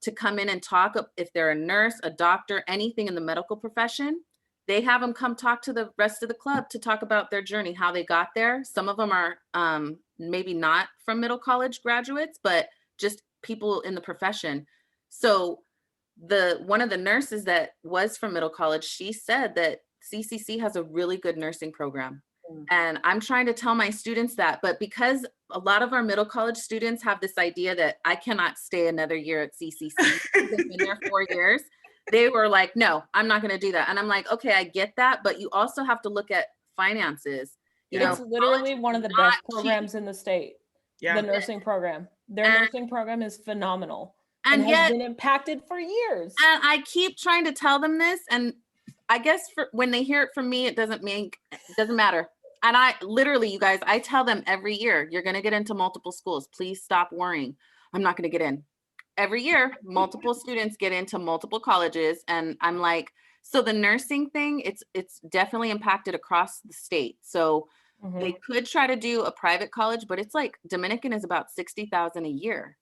to come in and talk. If they're a nurse, a doctor, anything in the medical profession, they have them come talk to the rest of the club to talk about their journey, how they got there. Some of them are maybe not from middle college graduates, but just people in the profession. So one of the nurses that was from middle college, she said that CCC has a really good nursing program. And I'm trying to tell my students that, but because a lot of our middle college students have this idea that I cannot stay another year at CCC, they've been there 4 years, they were like, no, I'm not going to do that. And I'm like, okay, I get that, but you also have to look at finances. It's literally one of the best programs in the state. The nursing program. Their nursing program is phenomenal. And has been impacted for years. And I keep trying to tell them this, and I guess when they hear it from me, it doesn't matter. And I literally, you guys, I tell them every year, you're going to get into multiple schools. Please stop worrying. I'm not going to get in. Every year, multiple students get into multiple colleges, and I'm like, so the nursing thing, it's definitely impacted across the state. So they could try to do a private college, but it's like Dominican is about $60,000 a year.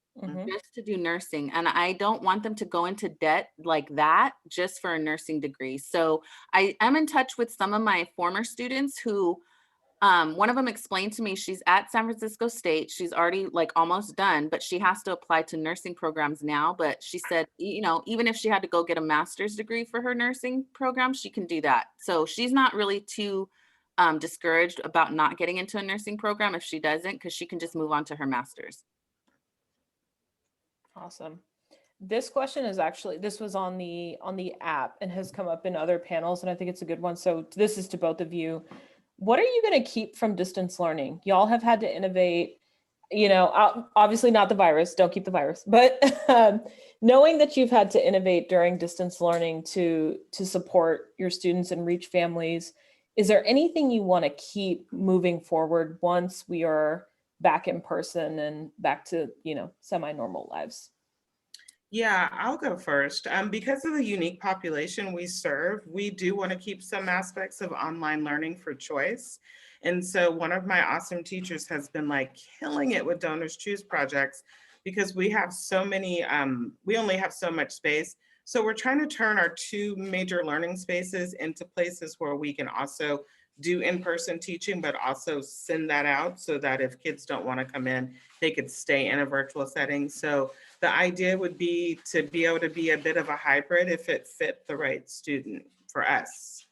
Just to do nursing, and I don't want them to go into debt like that just for a nursing degree. So I am in touch with some of my former students who one of them explained to me, she's at San Francisco State, she's already like almost done, but she has to apply to nursing programs now. But she said, even if she had to go get a master's degree for her nursing program, she can do that. So she's not really too discouraged about not getting into a nursing program if she doesn't, because she can just move on to her master's. Awesome. This question is this was on the app and has come up in other panels, and I think it's a good one. So this is to both of you. What are you going to keep from distance learning? Y'all have had to innovate, obviously not the virus, don't keep the virus, but knowing that you've had to innovate during distance learning to support your students and reach families, is there anything you want to keep moving forward once we are back in person and back to, semi-normal lives? Yeah, I'll go first. Because of the unique population we serve, we do want to keep some aspects of online learning for choice. And so one of my awesome teachers has been like killing it with Donors Choose projects because we have so many, we only have so much space. So we're trying to turn our 2 major learning spaces into places where we can also do in-person teaching, but also send that out so that if kids don't want to come in, they could stay in a virtual setting. So the idea would be to be able to be a bit of a hybrid if it fit the right student for us.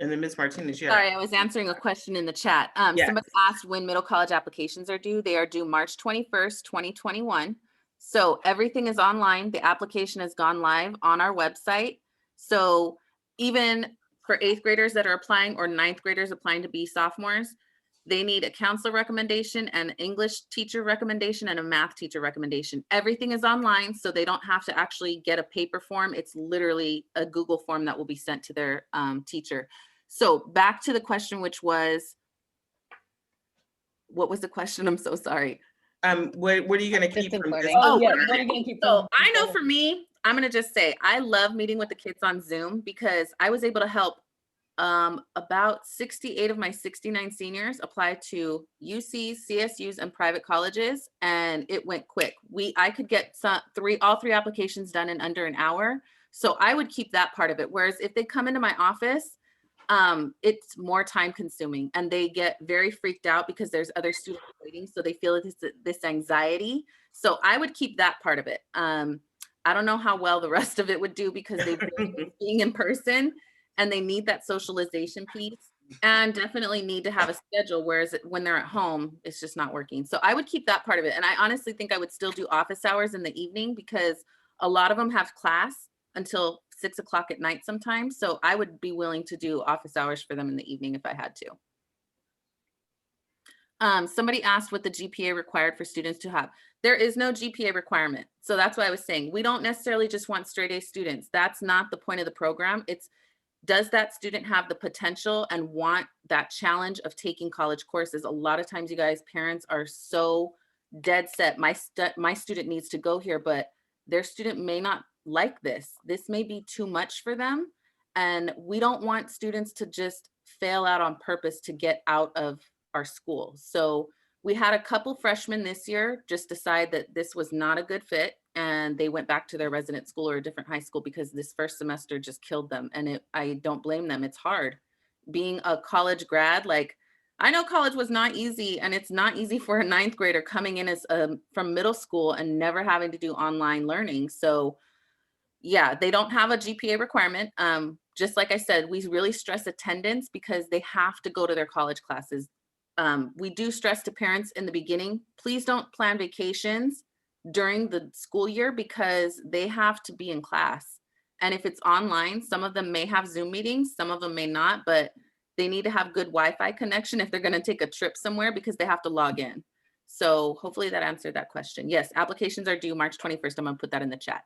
And then Ms. Martinez, yeah. Sorry, I was answering a question in the chat. Yes. Somebody asked when middle college applications are due. They are due March 21st, 2021. So everything is online. The application has gone live on our website. So even for 8th graders that are applying or 9th graders applying to be sophomores, they need a counselor recommendation, an English teacher recommendation, and a math teacher recommendation. Everything is online, so they don't have to actually get a paper form. It's literally a Google form that will be sent to their teacher. So back to the question, which was, what was the question? I'm so sorry. What are you going to keep Distance from learning. this? Oh, yeah. what am What are you gonna keep So from? I know for me, I'm going to just say, I love meeting with the kids on Zoom because I was able to help about 68 of my 69 seniors apply to UCs, CSUs, and private colleges, and it went quick. I could get all three applications done in under an hour. So I would keep that part of it. Whereas if they come into my office, it's more time consuming and they get very freaked out because there's other students waiting. So they feel this anxiety. So I would keep that part of it. I don't know how well the rest of it would do because they've been being in person and they need that socialization piece and definitely need to have a schedule. Whereas when they're at home, it's just not working. So I would keep that part of it. And I honestly think I would still do office hours in the evening because a lot of them have class until 6 o'clock at night sometimes. So I would be willing to do office hours for them in the evening if I had to. Somebody asked what the GPA required for students to have. There is no GPA requirement. So that's why I was saying, we don't necessarily just want straight A students. That's not the point of the program. It's, does that student have the potential and want that challenge of taking college courses? A lot of times you guys, parents are so dead set, my student needs to go here, but their student may not like this. This may be too much for them. And we don't want students to just fail out on purpose to get out of our school. So we had a couple freshmen this year just decide that this was not a good fit and they went back to their resident school or a different high school because this first semester just killed them. And I don't blame them. It's hard being a college grad. Like, I know college was not easy, and it's not easy for a 9th grader coming in as from middle school and never having to do online learning. So yeah, they don't have a GPA requirement. Just like I said, we really stress attendance because they have to go to their college classes. We do stress to parents in the beginning, please don't plan vacations during the school year because they have to be in class. And if it's online, some of them may have Zoom meetings, some of them may not, but they need to have good Wi-Fi connection if they're going to take a trip somewhere because they have to log in. So hopefully that answered that question. Yes, applications are due March 21st. I'm going to put that in the chat.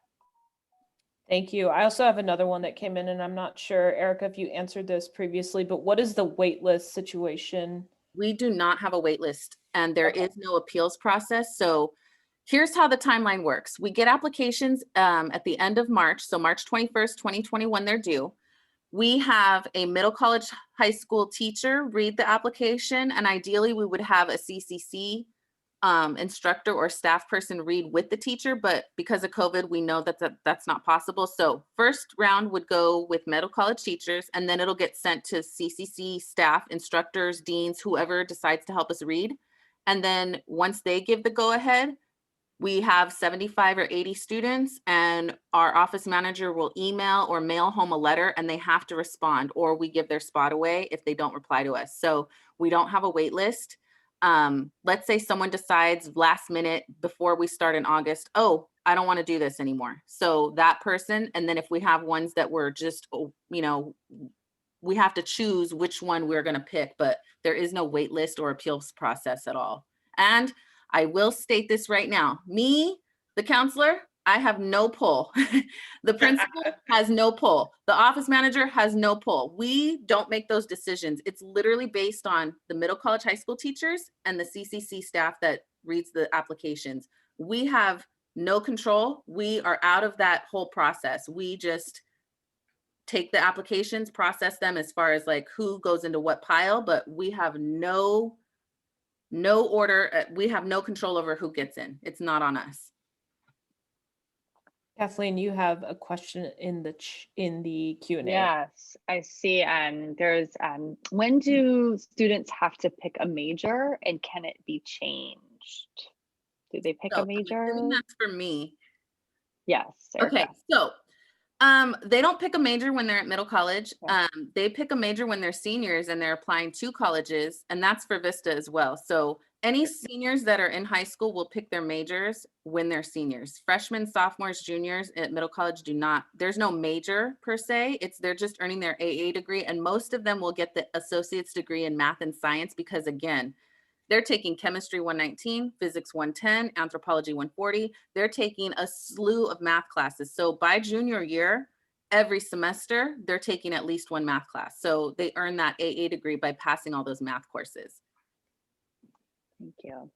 Thank you. I also have another one that came in, and I'm not sure, Erica, if you answered this previously, but what is the wait list situation? We do not have a wait list and there is no appeals process. So here's how the timeline works. We get applications at the end of March. So March 21st, 2021, they're due. We have a middle college high school teacher read the application, and ideally we would have a CCC instructor or staff person read with the teacher, but because of COVID, we know that that's not possible. So first round would go with middle college teachers, and then it'll get sent to CCC staff, instructors, deans, whoever decides to help us read. And then once they give the go ahead, we have 75 or 80 students, and our office manager will email or mail home a letter, and they have to respond, or we give their spot away if they don't reply to us. So we don't have a wait list. Let's say someone decides last minute before we start in August, oh, I don't want to do this anymore. So that person, and then if we have ones that were just, you know, we have to choose which one we're going to pick, but there is no wait list or appeals process at all. And I will state this right now, me, the counselor, I have no pull. The principal has no pull. The office manager has no pull. We don't make those decisions. It's literally based on the middle college high school teachers and the CCC staff that reads the applications. We have no control. We are out of that whole process. We just take the applications, process them as far as like who goes into what pile, but we have no no order. We have no control over who gets in. It's not on us. Kathleen, you have a question in the Q&A. Yes, I see. There's when do students have to pick a major, and can it be changed? Do they pick So a I'm major? assuming that's for me. Yes, Okay, Erica. so they don't pick a major when they're at middle college. Okay. They pick a major when they're seniors and they're applying to colleges, and that's for Vista as well. So any seniors that are in high school will pick their majors when they're seniors. Freshmen, sophomores, juniors at middle college do not. There's no major per se. They're just earning their AA degree, and most of them will get the associate's degree in math and science because, again, they're taking chemistry 119, physics 110, anthropology 140. They're taking a slew of math classes. So by junior year, every semester, they're taking at least one math class. So they earn that AA degree by passing all those math courses. Thank you.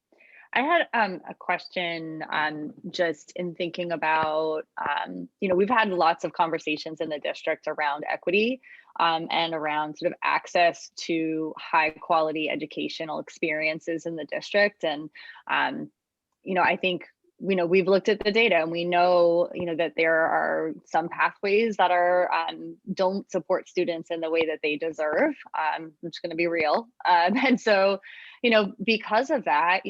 I had a question just in thinking about, we've had lots of conversations in the district around equity and around sort of access to high quality educational experiences in the district. And, I think, we've looked at the data and we know, that there are some pathways that are don't support students in the way that they deserve. I'm just going to be real. And so, because of that,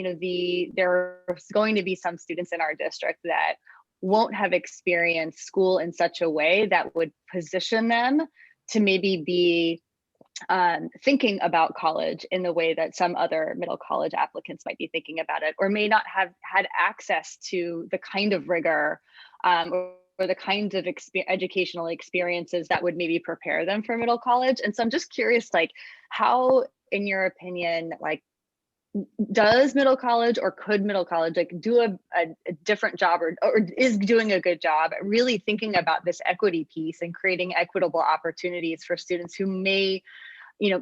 there's going to be some students in our district that won't have experienced school in such a way that would position them to maybe be thinking about college in the way that some other middle college applicants might be thinking about it, or may not have had access to the kind of rigor or the kinds of educational experiences that would maybe prepare them for middle college. And so I'm just curious, like, how, in your opinion, like, does middle college or could middle college like do a different job or is doing a good job at really thinking about this equity piece and creating equitable opportunities for students who may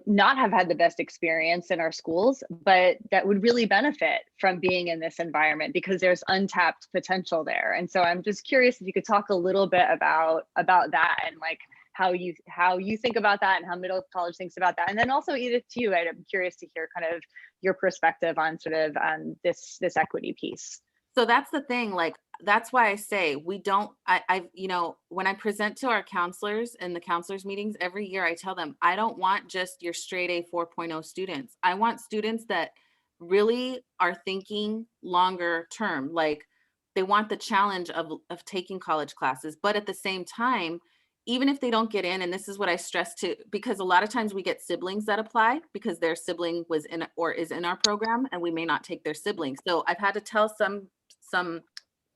not have had the best experience in our schools, but that would really benefit from being in this environment because there's untapped potential there. And so I'm just curious if you could talk a little bit about that and like how you think about that and how middle college thinks about that. And then also Edith, to you, I'm curious to hear kind of your perspective on sort of this equity piece. So that's the thing, like, that's why I say we don't, when I present to our counselors in the counselors meetings every year, I tell them, I don't want just your straight A 4.0 students. I want students that really are thinking longer term, like they want the challenge of taking college classes, but at the same time, even if they don't get in, and this is what I stress to, because a lot of times we get siblings that apply because their sibling was in or is in our program and we may not take their siblings. So I've had to tell some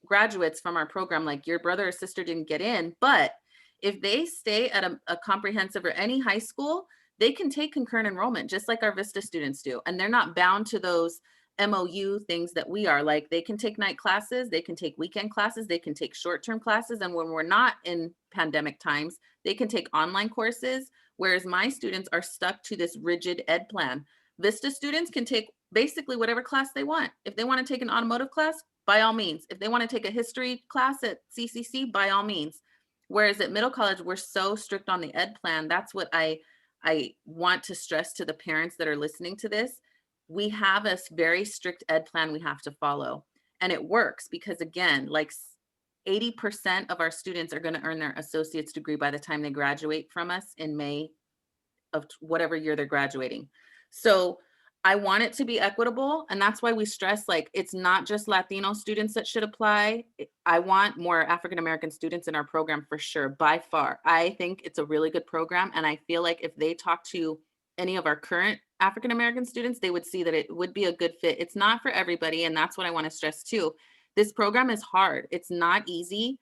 graduates from our program, like, your brother or sister didn't get in, but if they stay at a comprehensive or any high school, they can take concurrent enrollment just like our Vista students do. And they're not bound to those MOU things that we are. Like, they can take night classes, they can take weekend classes, they can take short-term classes. And when we're not in pandemic times, they can take online courses. Whereas my students are stuck to this rigid ed plan. Vista students can take basically whatever class they want. If they want to take an automotive class, by all means. If they want to take a history class at CCC, by all means. Whereas at middle college, we're so strict on the ed plan. That's what I want to stress to the parents that are listening to this. We have a very strict ed plan we have to follow. And it works because, again, like 80% of our students are going to earn their associate's degree by the time they graduate from us in May of whatever year they're graduating. So I want it to be equitable. And that's why we stress, like, it's not just Latino students that should apply. I want more African-American students in our program for sure, by far. I think it's a really good program. And I feel like if they talk to any of our current African-American students, they would see that it would be a good fit. It's not for everybody. And that's what I want to stress too. This program is hard. It's not easy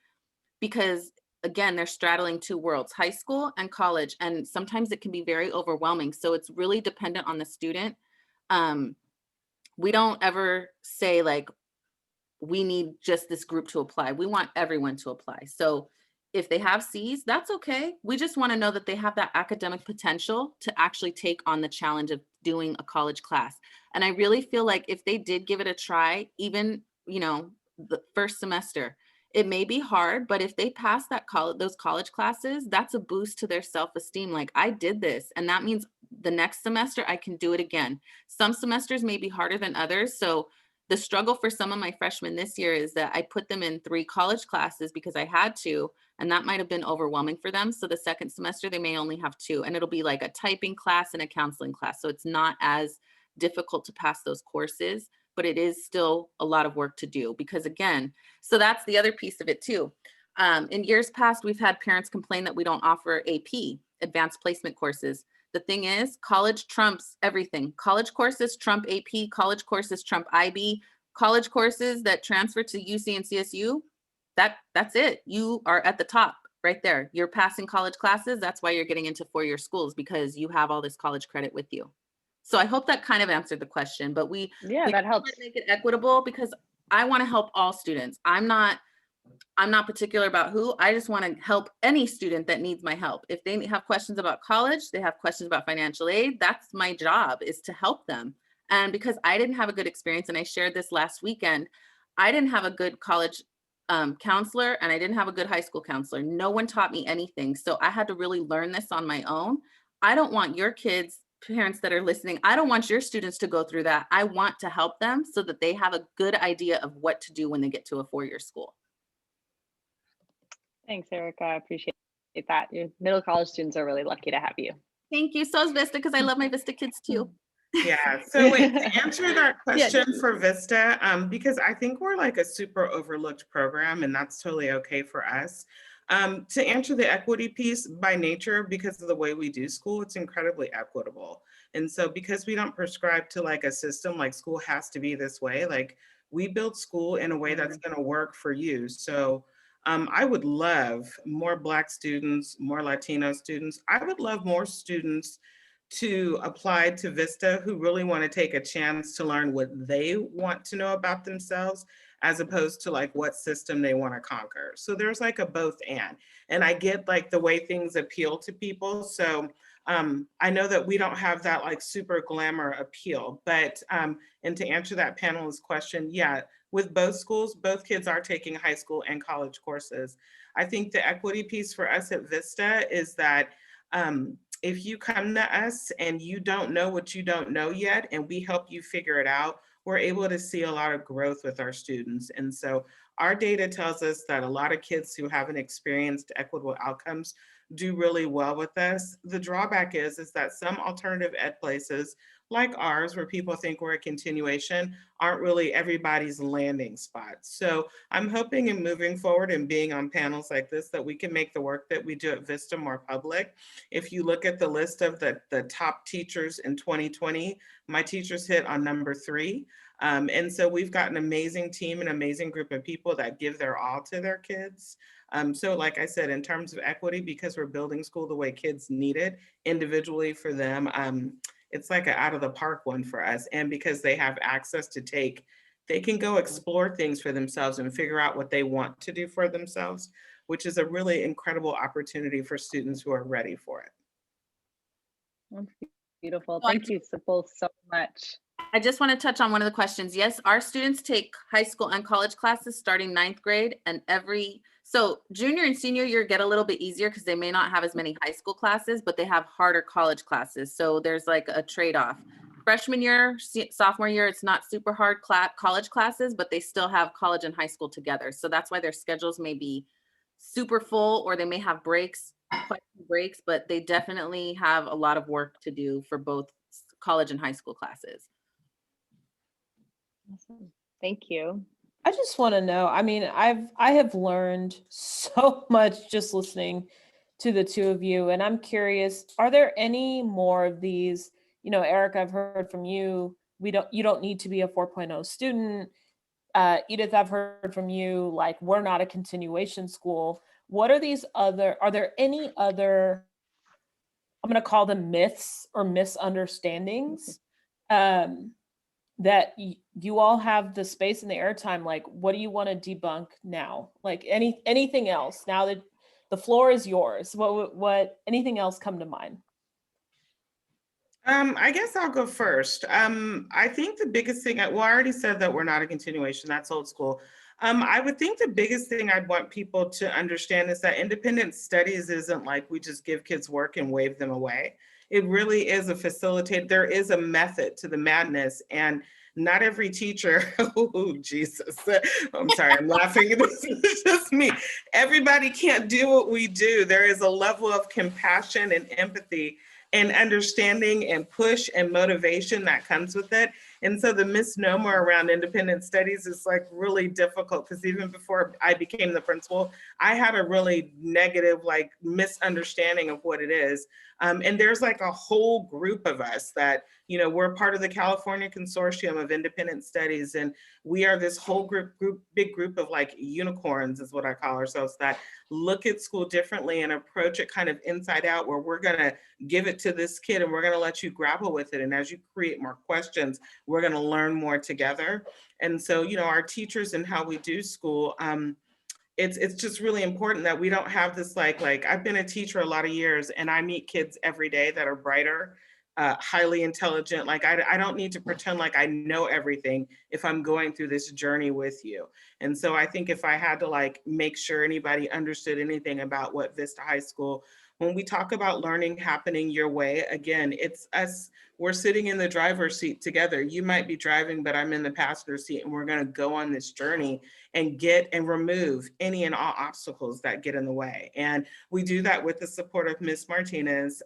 because, again, they're straddling two worlds, high school and college. And sometimes it can be very overwhelming. So it's really dependent on the student. We don't ever say like, we need just this group to apply. We want everyone to apply. So if they have C's, that's okay. We just want to know that they have that academic potential to actually take on the challenge of doing a college class. And I really feel like if they did give it a try, even, the first semester, it may be hard, but if they pass those college classes, that's a boost to their self-esteem. Like, I did this. And that means the next semester I can do it again. Some semesters may be harder than others. So the struggle for some of my freshmen this year is that I put them in 3 college classes because I had to, and that might have been overwhelming for them. So the second semester, they may only have 2, and it'll be like a typing class and a counseling class. So it's not as difficult to pass those courses, but it is still a lot of work to do because again, so that's the other piece of it too. In years past, we've had parents complain that we don't offer AP, advanced placement courses. The thing is, college trumps everything. College courses trump AP, college courses trump IB, college courses that transfer to UC and CSU, that's it. You are at the top right there. You're passing college classes. That's why you're getting into 4-year schools, because you have all this college credit with you. So I hope that kind of answered the question, but we that helps. make it equitable because I want to help all students. I'm not particular about who. I just want to help any student that needs my help. If they have questions about college, they have questions about financial aid, that's my job, is to help them. And because I didn't have a good experience, and I shared this last weekend, I didn't have a good college counselor, and I didn't have a good high school counselor. No one taught me anything. So I had to really learn this on my own. I don't want your kids, parents that are listening, I don't want your students to go through that. I want to help them so that they have a good idea of what to do when they get to a 4-year school. Thanks, Erica. I appreciate that. Your middle college students are really lucky to have you. Thank you. So is Vista, because I love my Vista kids too. Yeah, so wait, to answer that question for Vista, because I think we're like a super overlooked program, and that's totally okay for us. To answer the equity piece, by nature, because of the way we do school, it's incredibly equitable. And so because we don't prescribe to like a system, like school has to be this way, like we build school in a way that's going to work for you. So I would love more Black students, more Latino students. I would love more students to apply to Vista who really want to take a chance to learn what they want to know about themselves, as opposed to like what system they want to conquer. So there's like a both and I get like the way things appeal to people. So I know that we don't have that like super glamour appeal, but and to answer that panelist question, yeah, with both schools, both kids are taking high school and college courses. I think the equity piece for us at Vista is that if you come to us and you don't know what you don't know yet, and we help you figure it out, we're able to see a lot of growth with our students. And so our data tells us that a lot of kids who haven't experienced equitable outcomes do really well with us. The drawback is that some alternative ed places like ours, where people think we're a continuation, aren't really everybody's landing spot. So I'm hoping in moving forward and being on panels like this that we can make the work that we do at Vista more public. If you look at the list of the top teachers in 2020, my teachers hit on number 3. And so we've got an amazing team, an amazing group of people that give their all to their kids. So like I said, in terms of equity, because we're building school the way kids need it individually for them, it's like an out of the park one for us. And because they have access to take, they can go explore things for themselves and figure out what they want to do for themselves, which is a really incredible opportunity for students who are ready for it. That's beautiful. Thank you both so much. I just want to touch on one of the questions. Yes, our students take high school and college classes starting 9th grade, and so junior and senior year get a little bit easier because they may not have as many high school classes, but they have harder college classes. So there's like a trade-off. Freshman year, sophomore year, it's not super hard college classes, but they still have college and high school together. So that's why their schedules may be super full, or they may have breaks, but they definitely have a lot of work to do for both college and high school classes. Awesome. Thank you. I just want to know, I mean, I have learned so much just listening to the two of you, and I'm curious, are there any more of these, you know, Eric, I've heard from you, you don't need to be a 4.0 student. Edith, I've heard from you, like, we're not a continuation school. What are there any other, I'm going to call them myths or misunderstandings that you all have the space and the airtime? Like, what do you want to debunk now? Like anything else now that the floor is yours? What anything else come to mind? I guess I'll go first. I think the biggest thing, well, I already said that we're not a continuation, that's old school. I would think the biggest thing I'd want people to understand is that independent studies isn't like we just give kids work and wave them away. it really is a facilitate. There is a method to the madness, and not every teacher, oh, Jesus, I'm sorry, I'm laughing. This is just me. Everybody can't do what we do. There is a level of compassion and empathy and understanding and push and motivation that comes with it. And so the misnomer around independent studies is like really difficult, because even before I became the principal, I had a really negative like misunderstanding of what it is. And there's like a whole group of us that, you know, we're part of the California Consortium of Independent Studies, and we are this whole big group of like unicorns is what I call ourselves, that look at school differently and approach it kind of inside out, where we're gonna give it to this kid and we're gonna let you grapple with it. And as you create more questions, we're gonna learn more together. And so, you know, our teachers and how we do school, it's just really important that we don't have this like I've been a teacher a lot of years, and I meet kids every day that are brighter, highly intelligent. Like I don't need to pretend like I know everything if I'm going through this journey with you. And so I think if I had to like make sure anybody understood anything about what Vista High School, when we talk about learning happening your way, again, it's us, we're sitting in the driver's seat together. You might be driving, but I'm in the passenger seat, and we're going to go on this journey and get and remove any and all obstacles that get in the way. And we do that with the support of Ms. Martinez,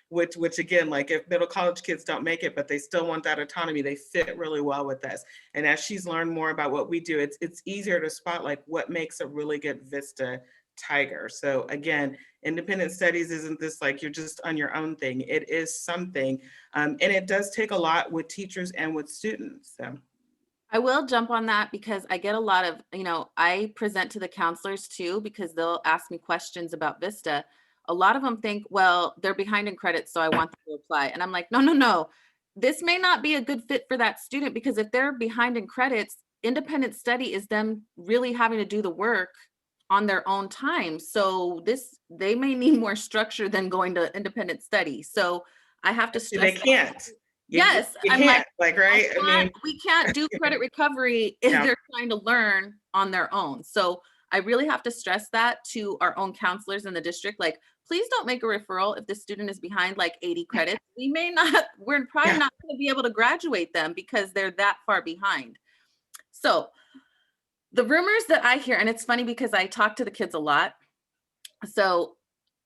which again, like if middle college kids don't make it, but they still want that autonomy, they fit really well with us. And as she's learned more about what we do, it's easier to spot like what makes a really good Vista Tiger. So again, independent studies isn't this like you're just on your own thing. It is something, and it does take a lot with teachers and with students. So I will jump on that because I get a lot of, I present to the counselors too, because they'll ask me questions about Vista. A lot of them think, well, they're behind in credits, so I want them to apply. And I'm like, no, no, no. This may not be a good fit for that student, because if they're behind in credits, independent study is them really having to do the work on their own time. So they may need more structure than going to independent study. So I have to stress they can't. Yes, you I'm can't, right? I mean, we can't do credit recovery if No. they're trying to learn on their own. So I really have to stress that to our own counselors in the district. Like, please don't make a referral if the student is behind like 80 credits. We're probably not going to be able to graduate them because they're that far behind. So the rumors that I hear, and it's funny because I talk to the kids a lot. So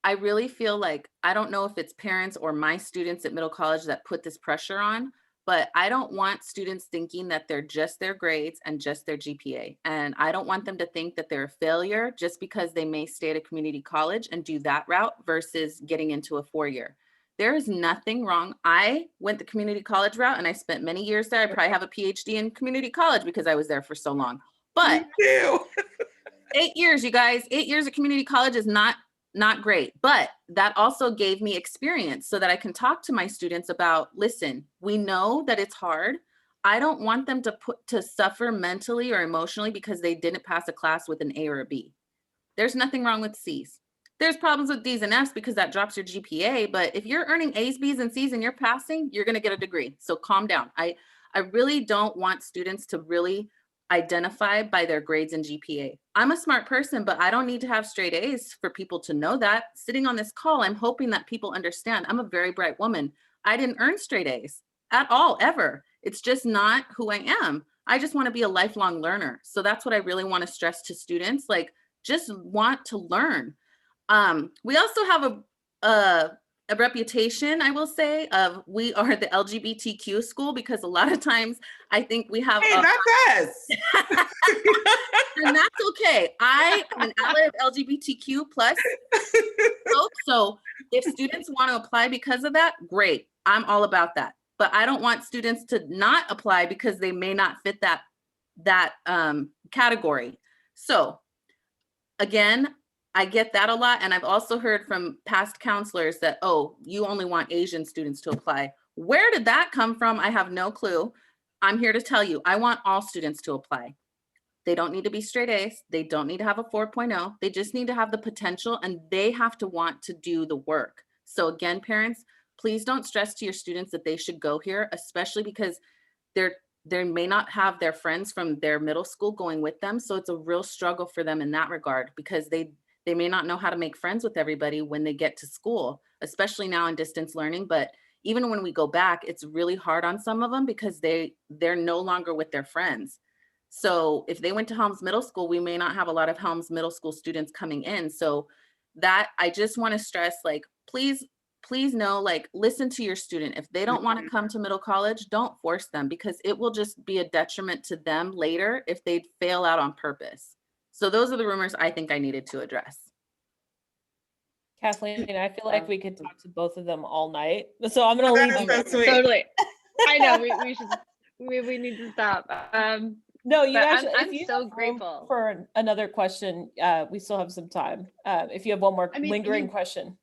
I really feel like, I don't know if it's parents or my students at middle college that put this pressure on, but I don't want students thinking that they're just their grades and just their GPA. And I don't want them to think that they're a failure just because they may stay at a community college and do that route versus getting into a 4-year. There is nothing wrong. I went the community college route and I spent many years there. I probably have a PhD in community college because I was there for so long. But 8 years, you guys, 8 years of community college is not great, but that also gave me experience so that I can talk to my students about, listen, we know that it's hard. I don't want them to suffer mentally or emotionally because they didn't pass a class with an A or a B. There's nothing wrong with C's. There's problems with D's and F's because that drops your GPA, but if you're earning A's, B's, and C's and you're passing, you're going to get a degree. So calm down. I really don't want students to really identify by their grades and GPA. I'm a smart person, but I don't need to have straight A's for people to know that. Sitting on this call, I'm hoping that people understand I'm a very bright woman. I didn't earn straight A's at all, ever. It's just not who I am. I just want to be a lifelong learner. So that's what I really want to stress to students, like, just want to learn. We also have a reputation, I will say, of we are the LGBTQ school, because a lot of times I think we have that's us. and that's okay. I am an ally of LGBTQ plus folks. So if students want to apply because of that, great. I'm all about that. But I don't want students to not apply because they may not fit that category. So again, I get that a lot. And I've also heard from past counselors that, oh, you only want Asian students to apply. Where did that come from? I have no clue. I'm here to tell you, I want all students to apply. They don't need to be straight A's. They don't need to have a 4.0. They just need to have the potential, and they have to want to do the work. So again, parents, please don't stress to your students that they should go here, especially because they may not have their friends from their middle school going with them. So it's a real struggle for them in that regard, because they may not know how to make friends with everybody when they get to school, especially now in distance learning, but even when we go back, it's really hard on some of them because they're no longer with their friends. So if they went to Helms Middle School, we may not have a lot of Helms Middle School students coming in. So that I just want to stress, like, please know, like, listen to your student. If they don't want to come to middle college, don't force them, because it will just be a detriment to them later if they fail out on purpose. So those are the rumors I think I needed to address. Kathleen, I feel like we could talk to both of them all night. So I'm going to leave That is so sweet. Totally. I know we should, we need to stop. No, you but actually, I'm if you so have room grateful for another question, we still have some time. If you have one more lingering question.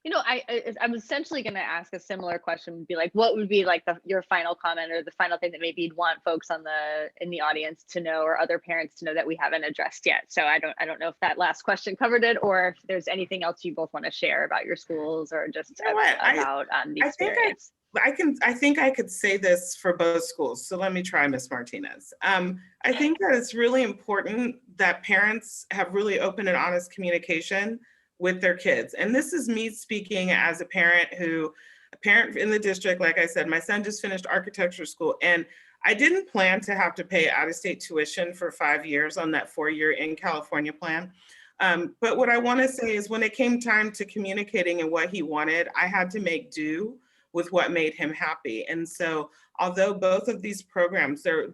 You know, I'm essentially going to ask a similar question, would be like, what would be like your final comment or the final thing that maybe you'd want folks in the audience to know, or other parents to know that we haven't addressed yet. So I don't know if that last question covered it, or if there's anything else you both want to share about your schools, or just about the experience. I think I could say this for both schools. So let me try, Ms. Martinez. I think that it's really important that parents have really open and honest communication with their kids. And this is me speaking as a parent in the district. Like I said, my son just finished architecture school, and I didn't plan to have to pay out-of-state tuition for 5 years on that 4-year in California plan. But what I want to say is, when it came time to communicating and what he wanted, I had to make do with what made him happy. And so, although both of these programs, they're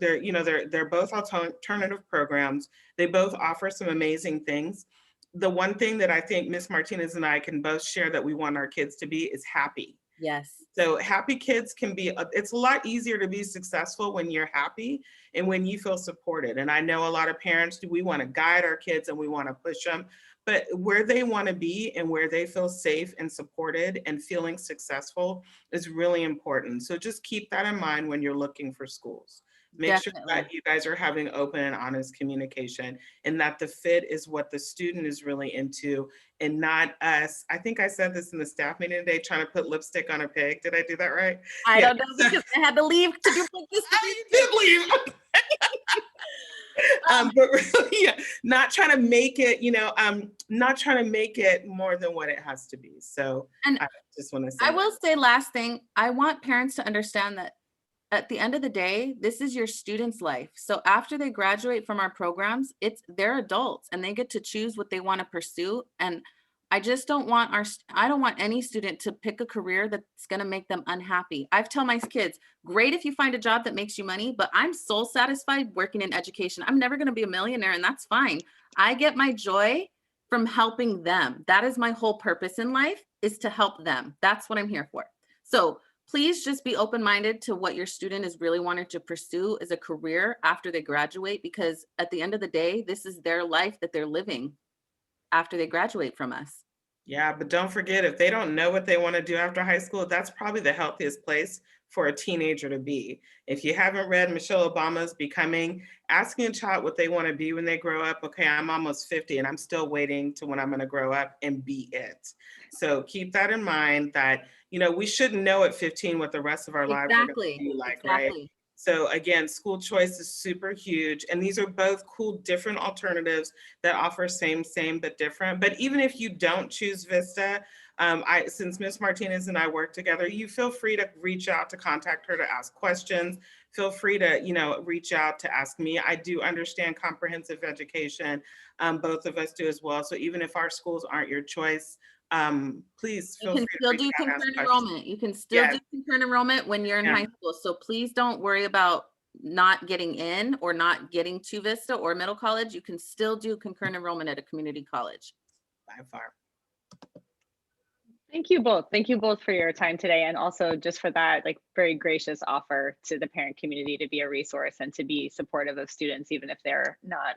both alternative programs, they both offer some amazing things. The one thing that I think Ms. Martinez and I can both share that we want our kids to be is happy. Yes. So happy kids it's a lot easier to be successful when you're happy and when you feel supported. And I know a lot of parents we want to guide our kids and we want to push them, but where they want to be and where they feel safe and supported and feeling successful is really important. So just keep that in mind when you're looking for schools. Make Definitely. Sure that you guys are having open and honest communication, and that the fit is what the student is really into and not us. I think I said this in the staff meeting today, trying to put lipstick on a pig. Did I do that right? I don't know, because I had to leave to do this. You did leave. But really, yeah, not trying to make it, not trying to make it more than what it has to be. So and I just want to say, I will say last thing, I want parents to understand that at the end of the day, this is your student's life. So after they graduate from our programs, they're adults and they get to choose what they want to pursue. And I just don't want I don't want any student to pick a career that's going to make them unhappy. I've told my kids, great if you find a job that makes you money, but I'm soul satisfied working in education. I'm never going to be a millionaire, and that's fine. I get my joy from helping them. That is my whole purpose in life, is to help them. That's what I'm here for. So please just be open-minded to what your student is really wanting to pursue as a career after they graduate, because at the end of the day, this is their life that they're living after they graduate from us. Yeah, but don't forget, if they don't know what they want to do after high school, that's probably the healthiest place for a teenager to be. If you haven't read Michelle Obama's Becoming, asking a child what they want to be when they grow up. Okay, I'm almost 50 and I'm still waiting to when I'm going to grow up and be it. So keep that in mind, that we shouldn't know at 15 what the rest of our lives are going to be like, right? So again, school choice is super huge. And these are both cool, different alternatives that offer same, but different. But even if you don't choose Vista, since Ms. Martinez and I work together, you feel free to reach out to contact her to ask questions. Feel free to, reach out to ask me. I do understand comprehensive education. Both of us do as well. So even if our schools aren't your choice, please feel free to reach out and ask questions. You can still do concurrent enrollment when you're in high school. So please don't worry about not getting in or not getting to Vista or middle college. You can still do concurrent enrollment at a community college. By far. Thank you both. Thank you both for your time today, and also just for that very gracious offer to the parent community to be a resource and to be supportive of students, even if they're not,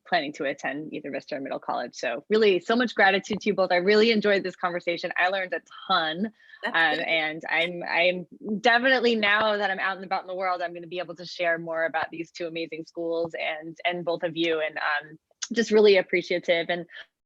planning to attend either Vista or middle college. So really, so much gratitude to you both. I really enjoyed this conversation. I learned a ton, and I'm definitely, now that I'm out and about in the world, I'm going to be able to share more about these two amazing schools and both of you, and just really appreciative. And